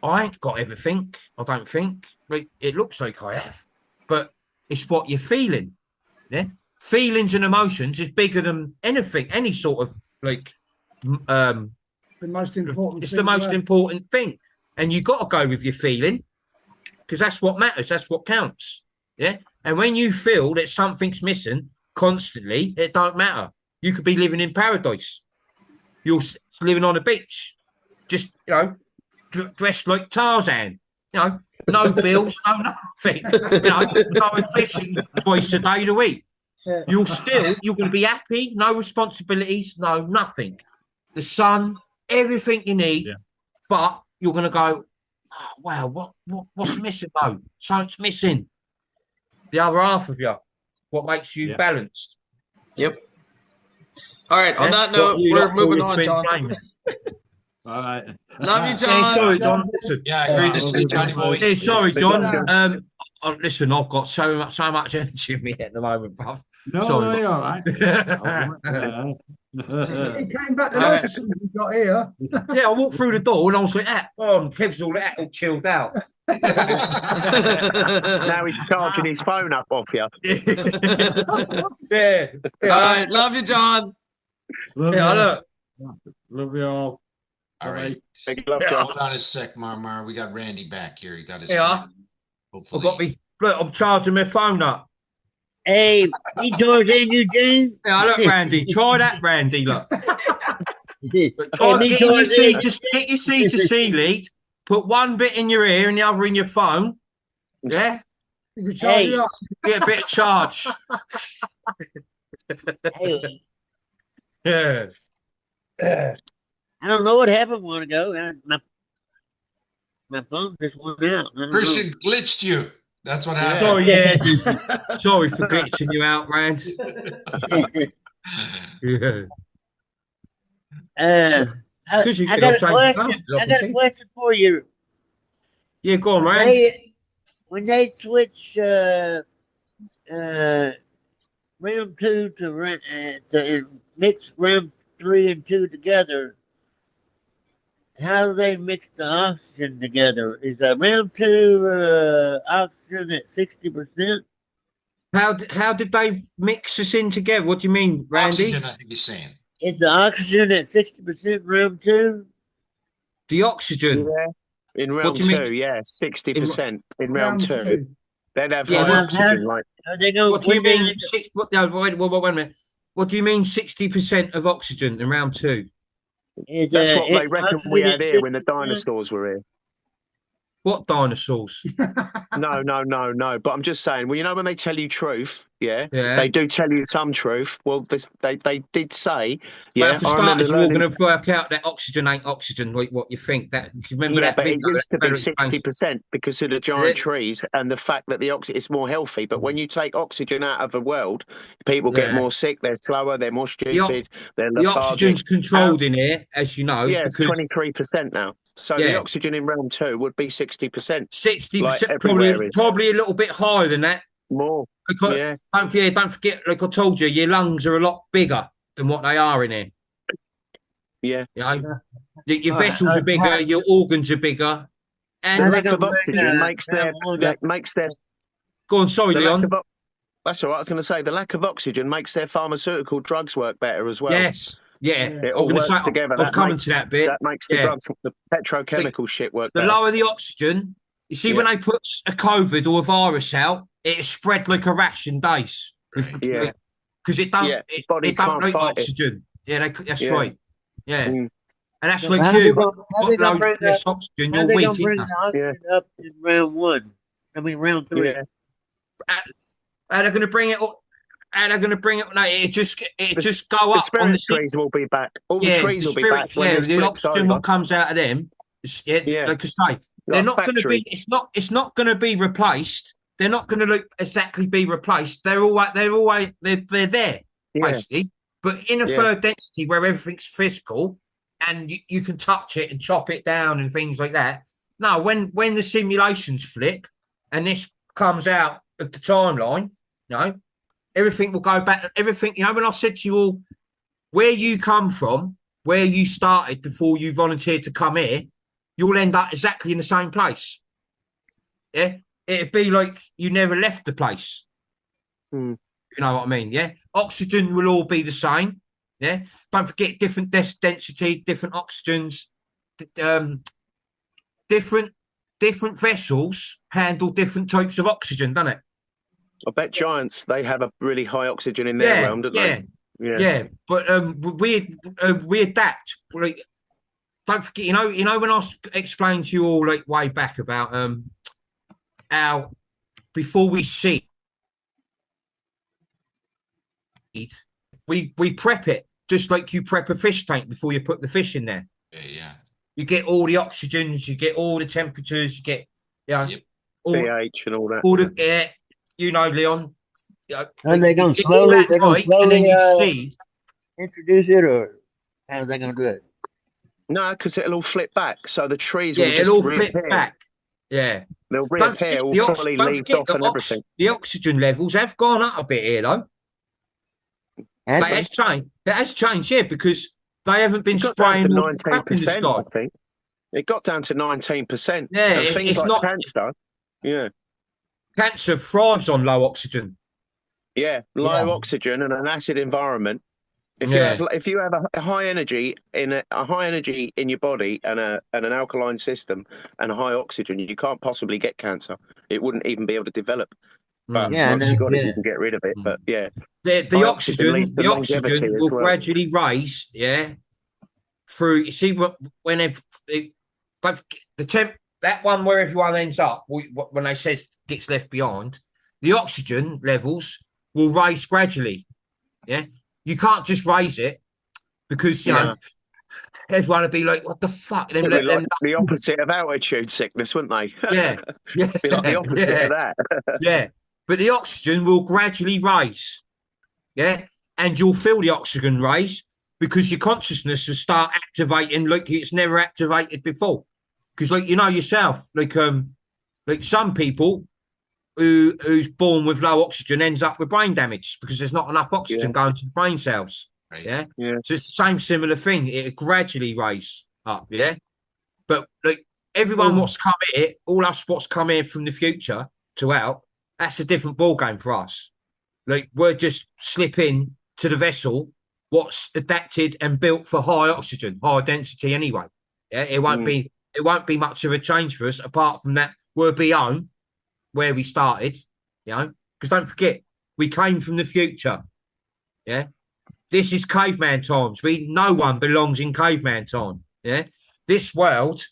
I ain't got everything, I don't think. Like, it looks like I have. But it's what you're feeling. Yeah? Feelings and emotions is bigger than anything, any sort of, like, the most important it's the most important thing. And you got to go with your feeling, because that's what matters. That's what counts. Yeah. And when you feel that something's missing constantly, it don't matter. You could be living in paradise. You're living on a beach, just, dressed like Tarzan. No bills, no nothing. Going fishing twice a day to eat. You're going to be happy. No responsibilities. No nothing. The sun, everything you need, but you're going to go, oh, wow, what's missing though? Something's missing. The other half of you. What makes you balanced? Yep. All right. On that note, we're moving on, John. All right. Love you, Yeah, John. sorry, John. Listen. Yeah, great to see Johnny boy. Yeah, sorry, John. John. Listen, I've got so much energy in me at the moment, bruv. No, Sorry. you're all right. He came back to life as soon as he got here. Yeah, I walked through the door and I was like, Kev's all chilled out. Now he's charging his phone up off you. Yeah. All right. Love you, John. Love Yeah, you. look. Love you all. All right. Big love, John. Hold on a sec, Mar. We got Randy back here. He got his. Yeah. Hopefully. I've got me. Look, I'm charging my phone up. Hey, George and Eugene. Yeah, look, Randy. Try that, Randy. Look. Hey, Get your C2C lead. Put one bit in your ear and the other in your phone. Yeah. Hey. Get a bit of charge. Hey, Yeah. I don't know what happened a while ago. My phone just went out. I don't know. Christian glitched you. That's what happened. Sorry, yeah. Sorry for glitching you out, Rand. Yeah. I got a question for you. Yeah, go on, Rand. When they switch round 2 to mix round 3 and 2 together, how do they mix the oxygen together? Is round 2 oxygen at 60%? How did they mix us in together? What do you mean, Randy? Oxygen, I think he's saying. Is the oxygen at 60% round 2? The oxygen? Yeah. In round 2, yeah, 60% in round 2. They'd have high oxygen, like. What do you mean? Wait a minute. What do you mean 60% of oxygen in round 2? That's what they reckon we had here when the dinosaurs were here. What dinosaurs? No. But I'm just saying, well, you know, when they tell you truth, they do tell you some truth. Well, they did say, Well, for starters, you're all going to work out that oxygen ain't oxygen, like what you think. That remember that? But it video, used to be 60% because of the giant trees and the fact that the oxygen is more healthy. But when you take oxygen out of the world, people get more sick. They're slower. They're more stupid. They're lethargic. The oxygen's controlled in here, as you know. Yeah, it's 23% now. So the oxygen in round 2 would be 60%. 60%, probably a little bit higher than that. More. Because, don't forget, like I told you, your lungs are a lot bigger than what they are in here. Yeah. You know? Your vessels are bigger, your organs are bigger. And the lack of oxygen makes their. Go on, sorry, Leon. That's all right. I was going to say the lack of oxygen makes their pharmaceutical drugs work better as well. Yes. Yeah, it all works together. I was coming to that bit. That makes the drugs, the petrochemical shit work. The lower the oxygen, you see, when they put a COVID or a virus out, it spread like a rash in days. Because it don't like oxygen. Yeah, that's right. Yeah, and that's like you. Got less oxygen, you're weak. How they gonna bring the oxygen up in round 1? I mean, round 3. How they're going to bring it up? And they're going to bring it. No, it just go up. The trees will be back. All the trees will be back. Yeah, the oxygen what comes out of them. Like I say, they're not going to be. It's not going to be replaced. They're not going to exactly be replaced. They're there basically. But in a third density where everything's physical and you can touch it and chop it down and things like that. No, when the simulations flip and this comes out of the timeline, everything will go back. Everything, when I said to you all, where you come from, where you started before you volunteered to come here, you'll end up exactly in the same place. Yeah, it'd be like you never left the place. You know what I mean? Yeah, oxygen will all be the same. Yeah, don't forget different density, different oxygens, different vessels handle different types of oxygen, don't it? I bet giants, they have a really high oxygen in their realm, don't they? Yeah. But we adapt. Like, don't forget, when I explained to you all like way back about how before we seed, we prep it just like you prep a fish tank before you put the fish in there. Yeah. You get all the oxygens, you get all the temperatures, you get all pH and all that. All the air. Leon. And they're going to slowly introduce it, or how's they going to do it? No, because it'll all flip back. So the trees Yeah, will just it'll all flip reappear. back. Yeah. They'll Don't reappear, forget all fully don't leaved forget off and everything. the oxygen levels have gone up a bit here, though. Has But it's changed. It has changed, yeah, because they haven't been It got down spraying to all the crap in the 19%, sky. I think. It got down to 19%. Yeah, And it's things like not- cancer. Yeah. Cancer thrives on low oxygen. Yeah, low oxygen and an acid environment. Yeah. If you have a high energy in your body and an alkaline system and a high oxygen, you can't possibly get cancer. It wouldn't even be able to develop. But Yeah, once you got it, yeah. you can get rid of it. But yeah, The High oxygen, leads to the longevity oxygen as will well. gradually raise, yeah, through. You see, whenever the temp, that one where everyone ends up, when they say gets left behind, the oxygen levels will raise gradually. Yeah, you can't just raise it because you know everyone would be like, "What the fuck?" And then It'd be let like the opposite of altitude sickness, wouldn't they? yeah, yeah, Be like the opposite yeah. of that. Yeah, but the oxygen will gradually raise. Yeah, and you'll feel the oxygen raise because your consciousness will start activating like it's never activated before. Because, like you know yourself, like some people who's born with low oxygen ends up with brain damage because there's not enough oxygen going to the brain cells. Right. Yeah, Yeah. so it's the same similar thing. It gradually raise up. Yeah, but like everyone what's come here, all us what's come here from the future to out, that's a different ball game for us. Like we're just slipping to the vessel what's adapted and built for high oxygen, high density anyway. Yeah, it won't be much of a change for us apart from that we'll be on where we started, you know, because don't forget, we came from the future. Yeah. This is caveman times. No one belongs in caveman time. Yeah. This world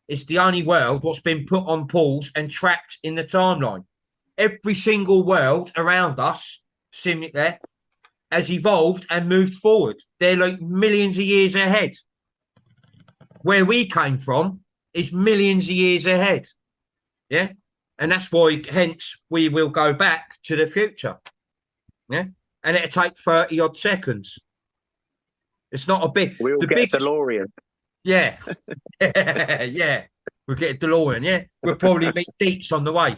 is the only world what's been put on pause and trapped in the timeline. Every single world around us, has evolved and moved forward. They're like millions of years ahead. Where we came from is millions of years ahead. Yeah. And that's why, hence, we will go back to the future. Yeah. And it'll take 30 odd seconds. It's not a big. We'll get a DeLorean. Yeah. Yeah. We'll get a DeLorean. Yeah. We'll probably meet Deets on the way.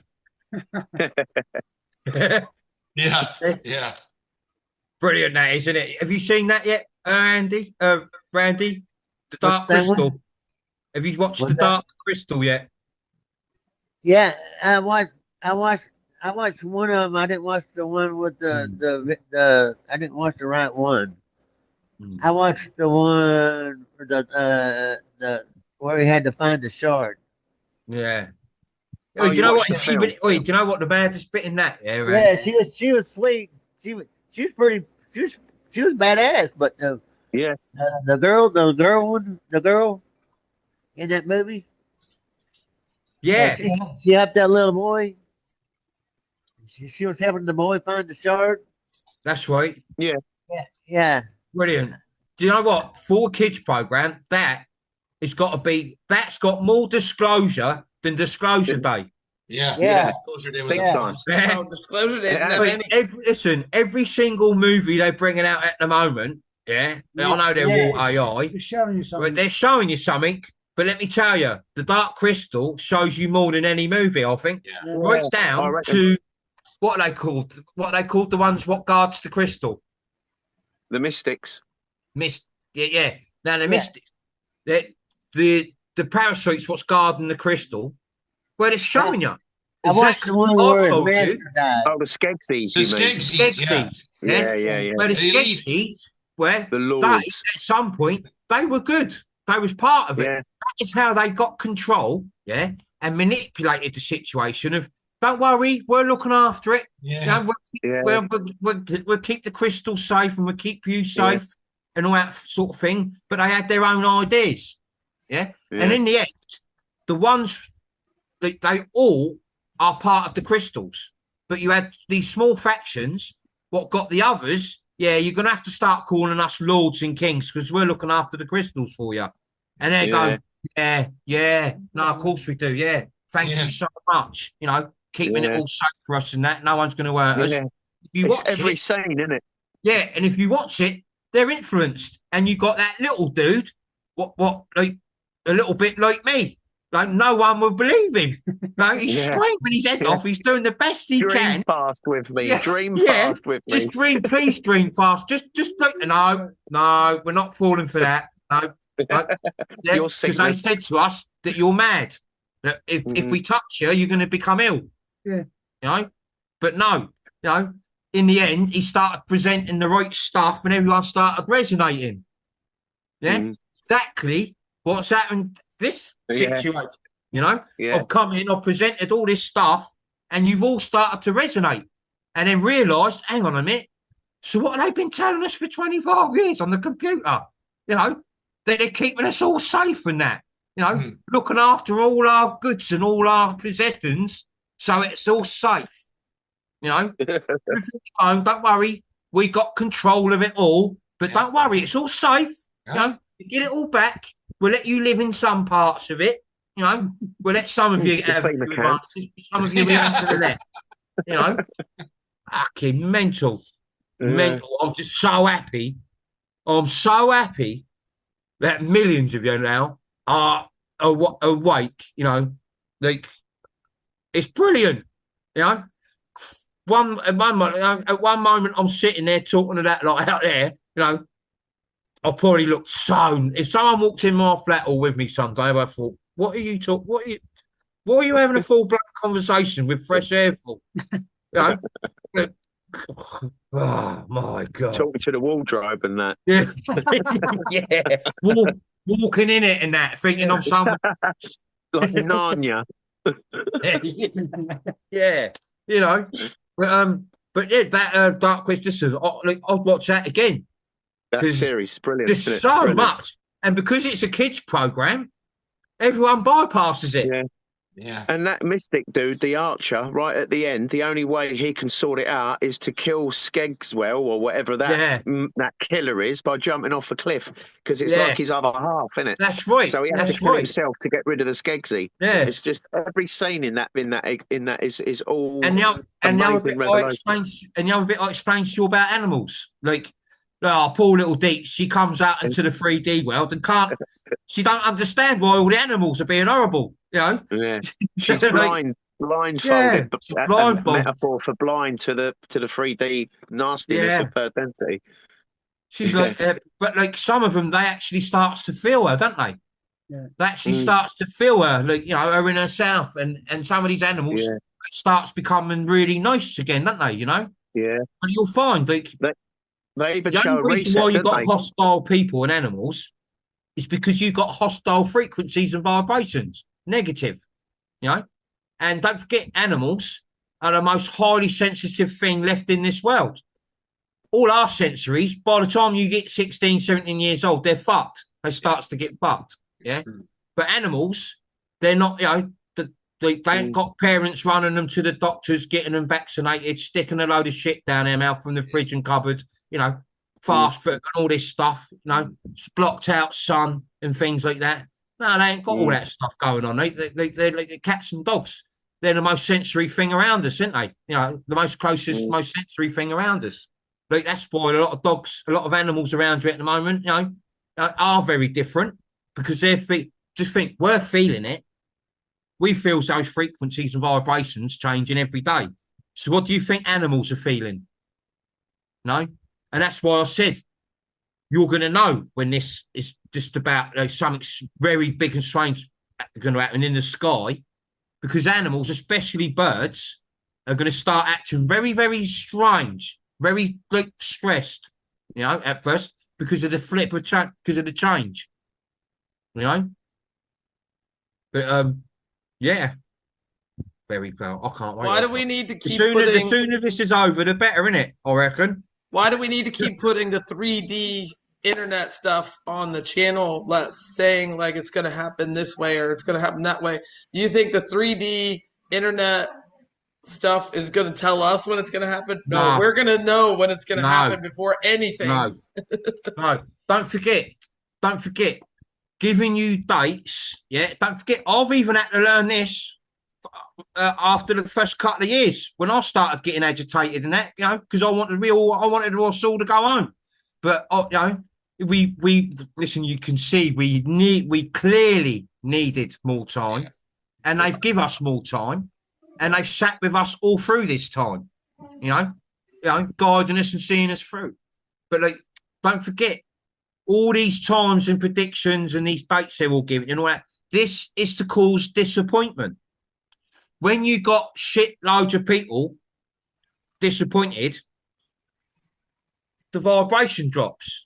Yeah. Yeah. Brilliant, that isn't it? Have you seen that yet, Randy? Randy, The Dark What's that one? Crystal. Have you watched What's The Dark Crystal yet? Yeah, I watched one of them. I didn't watch the one with the I didn't watch the right one. I watched the one the where he had to find the shard. Yeah. Oh, do you know what? watched the film? Do you know what the baddest bit in that? Yeah, Yeah, Randy? she was sweet. She was badass, but Yeah. the girl in that movie. Yeah. She helped that little boy. She was helping the boy find the shard. That's right. Yeah. Yeah. Brilliant. Do you know what? For a kids program, that's got more disclosure than Disclosure Day. Yeah. Yeah. Disclosure Day was Big a time. Yeah. Oh, disclosure didn't Yeah. have Like, any. every single movie they're bringing out at the moment, I know they're all AI, It's showing you but something. they're showing you something. But let me tell you, The Dark Crystal shows you more than any movie, I think. Yeah. Right I down reckon. to what are they called? What are they called? The ones what guards the crystal? The Mystics. Yeah. Now the mystics, the parasites, what's guarding the crystal? Well, it's showing you. I watched the one where his told you. master died. Oh, the Skeksis, The you mean? Skeksis, yeah. Skeksis. Yeah. Where the The elite. Skeksis, where The they, Lords. at some point, they were good. They was part of it. Yeah. That is how they got control, and manipulated the situation of, don't worry, we're looking after it. Yeah. We'll keep the crystal safe and we'll keep you safe and all that sort of thing. But they had their own ideas. Yeah. And in the end, the ones that they all are part of the crystals. But you had these small factions, what got the others, you're going to have to start calling us lords and kings because we're looking after the crystals for you. And they go, no, of course we do. Yeah. Thank you so much. You know, keeping it all safe for us and that. No one's going to hurt us. Yeah. If you It's watch every it, scene, isn't it? and if you watch it, they're influenced. And you got that little dude like a little bit like me. Like no one would believe him. No, he's screaming his head off. He's doing the best he can. Dream fast with me. Yeah, Dream yeah. fast with me. Just please dream fast. Just like no, we're not falling for that. No, Your because they sickness. said to us that you're mad. That if we touch you, you're going to become ill. Yeah. You know, but no, you know. In the end, he started presenting the right stuff, and everyone started resonating. Yeah, exactly what's happened. This situation, you know, I've come in, I've presented all this stuff, and you've all started to resonate, and then realised, hang on a minute. So what have they been telling us for 25 years on the computer? You know, that they're keeping us all safe and that. You know, looking after all our goods and all our possessions, so it's all safe. You know, don't worry, we got control of it all. But don't worry, it's all safe. You know, you get it all back. We'll let you live in some parts of it. You know, we'll let some of you have some of you have to the left. You know, fucking mental. I'm just so happy. I'm so happy that millions of you now are awake. You know, like it's brilliant. You know. At one moment, I'm sitting there talking to that lot out there. You know, I probably looked so. If someone walked in my flat or with me someday, I thought, "What are you talking? What are you having a full blown conversation with fresh air for?" You know. Oh my god! Talking to the wardrobe and that. Yeah, yeah. Walking in it and that, thinking I'm someone like Narnia. Yeah, you know. But yeah, that Dark Quest. Listen, I'll watch that again. That series is brilliant. There's so much, and because it's a kids program, everyone bypasses it. Yeah. And that mystic dude, the archer, right at the end, the only way he can sort it out is to kill Skeggswell or whatever that killer is by jumping off a cliff, because it's like his other half, isn't it? That's right. So he has to kill himself to get rid of the Skeggsy. Yeah. It's just every scene in that is all the other bit I explained to you about animals, like poor little Deets, she comes out into the 3D world and she don't understand why all the animals are being horrible. You know, she's blindfolded. That's a metaphor for blind to the 3D nastiness of third density. She's like, but like some of them, they actually starts to feel her, don't they? Yeah. They actually starts to feel her, like her inner self, and some of these animals starts becoming really nice again, don't they? You know, and you'll find like they even show a reset. Why you got hostile people and animals is because you got hostile frequencies and vibrations. Negative, and don't forget, animals are the most highly sensitive thing left in this world. All our sensories, by the time you get 16, 17 years old, they're fucked. They starts to get fucked. But animals, they're not, they ain't got parents running them to the doctors, getting them vaccinated, sticking a load of shit down their mouth from the fridge and cupboard, fast food and all this stuff, blocked out sun and things like that. No, they ain't got all that stuff going on. They're like cats and dogs. They're the most sensory thing around us, aren't they? The most closest, most sensory thing around us. Like that's why a lot of dogs, a lot of animals around you at the moment, are very different, because they're just think we're feeling it. We feel those frequencies and vibrations changing every day. So what do you think animals are feeling? No, and that's why I said you're going to know when this is just about something very big and strange going to happen in the sky, because animals, especially birds, are going to start acting very, very strange, very stressed, at first, because of the flip of because of the change, But very well. I can't wait. Why do we need to keep the sooner this is over, the better, innit? I reckon. Why do we need to keep putting the 3D internet stuff on the channel, saying like it's going to happen this way or it's going to happen that way? Do you think the 3D internet stuff is going to tell us when it's going to happen? No, we're going to know when it's going to happen before anything. No. Don't forget. Giving you dates. Yeah. Don't forget. I've even had to learn this after the first couple of years when I started getting agitated and that, because I wanted us all to go home. But it we listen. You can see we clearly needed more time, and they've give us more time, and they've sat with us all through this time. You know, guiding us and seeing us through. But like, don't forget all these times and predictions and these dates they're all giving and all that. This is to cause disappointment. When you got shit loads of people disappointed, the vibration drops.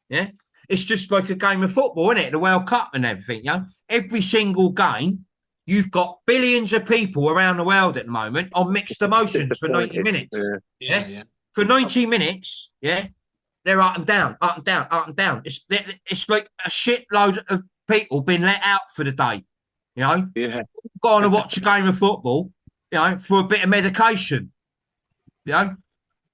Yeah, it's just like a game of football, isn't it? The World Cup and everything. You know, every single game, you've got billions of people around the world at the moment on mixed emotions for 90 minutes. Yeah. For 90 minutes, yeah, they're up and down, up and down, up and down. It's like a shitload of people being let out for the day. You know, go on and watch a game of football, you know, for a bit of medication. You know,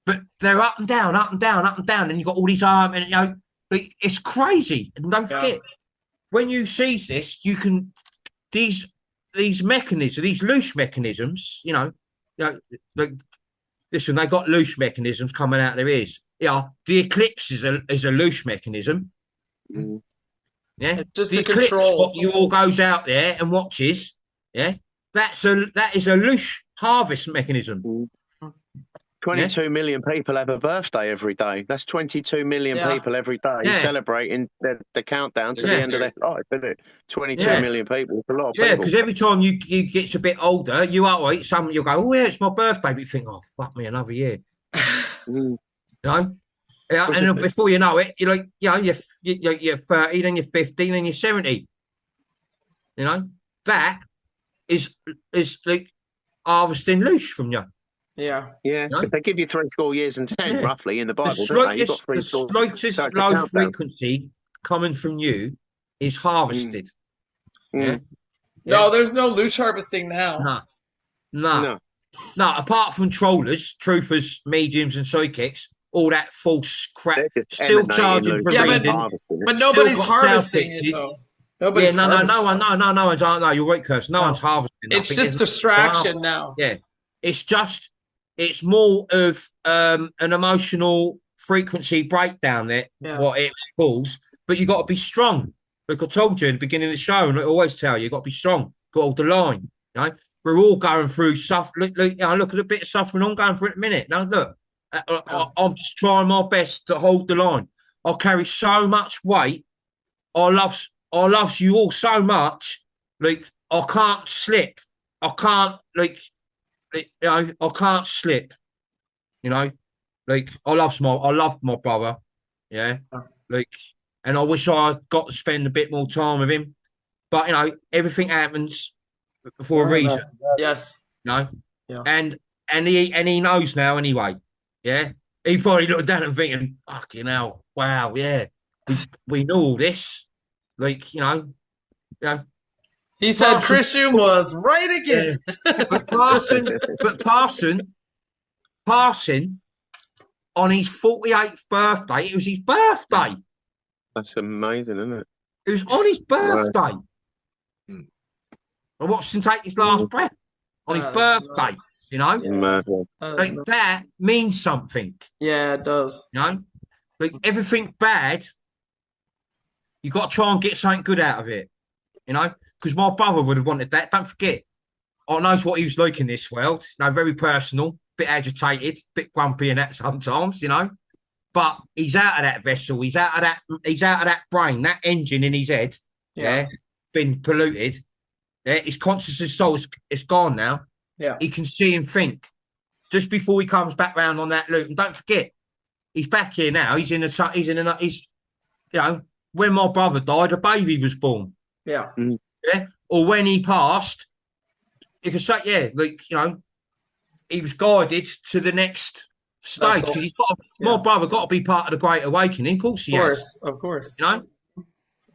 but they're up and down, up and down, up and down, and you've got all these and you know, it's crazy. And don't forget, when you see this, you can these mechanisms, these loose mechanisms, you know, like listen, they got loose mechanisms coming out of their ears. Yeah, the eclipse is a loose mechanism. Yeah, it's just the eclipse, what you all goes out there and watches. Yeah, that is a loose harvest mechanism. 22 million people have a birthday every day. That's 22 million people every day celebrating the countdown to the end of their life, isn't it? 22 million people. It's a lot of people. Yeah, because every time you get a bit older, you are right. You'll go, oh yeah, it's my birthday. But you think, oh fuck me, another year. You know? Yeah, and before you know it, you're like, you know, you're 30, then you're 50, then you're 70. You know, that is like harvesting loose from you. Yeah. If they give you 3 score years and 10 roughly in the Bible, the slightest low frequency coming from you is harvested. No, there's no loose harvesting now. No. Apart from trollers, truthers, mediums, and psychics, all that false crap, still charging for reading. But nobody's harvesting it though. Nobody's no one's. No, you're right, Curse. No one's harvesting. It's just distraction now. Yeah, it's more of an emotional frequency breakdown there, what it calls. But you got to be strong. Like I told you in the beginning of the show, and I always tell you, got to be strong. Got to hold the line. You know, we're all going through suffering. Look at the bit of suffering I'm going through at the minute. Now look, I'm just trying my best to hold the line. I carry so much weight. I love you all so much. Like I can't slip. I can't you know, I can't slip. You know, like I love my brother. Yeah, like, and I wish I got to spend a bit more time with him. But you know, everything happens for a reason. Yes. You know, and he knows now anyway. Yeah, he probably looked down and thinking, "Fucking hell, wow, yeah, we know all this." Like, you know. He said Christian was right again. But Parson on his 48th birthday, it was his birthday. That's amazing, isn't it? It was on his birthday. I watched him take his last breath on his birthday, you know? Like that means something. Yeah, it does. You know? Like everything bad, you got to try and get something good out of it. You know? Because my brother would have wanted that. Don't forget, I knows what he was like in this world. You know, very personal, bit agitated, bit grumpy and that sometimes, you know. But he's out of that vessel. He's out of that brain, that engine in his head. Yeah, been polluted. Yeah, his consciousness soul is gone now. Yeah, he can see and think. Just before he comes back round on that loop, and don't forget, he's back here now. He's you know, when my brother died, a baby was born. Yeah. Yeah. Or when he passed, you can say, like, you know, he was guided to the next stage. Because my brother got to be part of the Great Awakening. Of course he has. Of course. You know?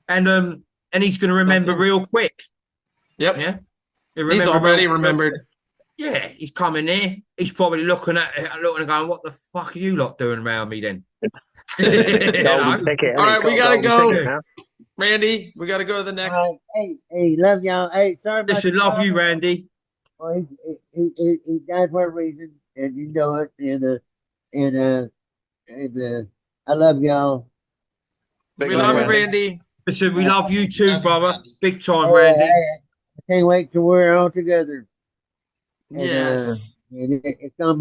And he's going to remember real quick. Yep. Yeah. He's already remembered. Yeah. He's coming there. He's probably looking and going, what the fuck are you lot doing around me then? All right, we got to go. Randy, we got to go to the next. Hey, love y'all. Hey, sorry about Listen, love you, Randy. Well, he died for a reason, and you know it. And I love y'all. We love you, Randy. Listen, we love you too, Love you, brother. Randy. Big time, Oh, Randy. I can't wait till we're all together. And, Yes. it's gonna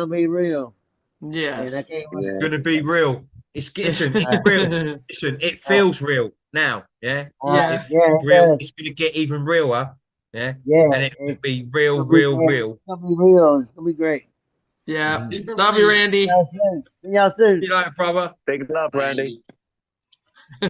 be real. And I Yes. can't wait. It's gonna be real. Listen, it's real. Listen, it feels real now. Yeah. Yeah. Yeah, it Real. does. It's gonna get even realer. Yeah. Yeah, And it will be it's real, gonna be real, great. real. It's gonna be real. It's gonna be great. Yeah. Keep it Love you, real. Randy. See y'all soon. See you later, brother. Big love, Randy.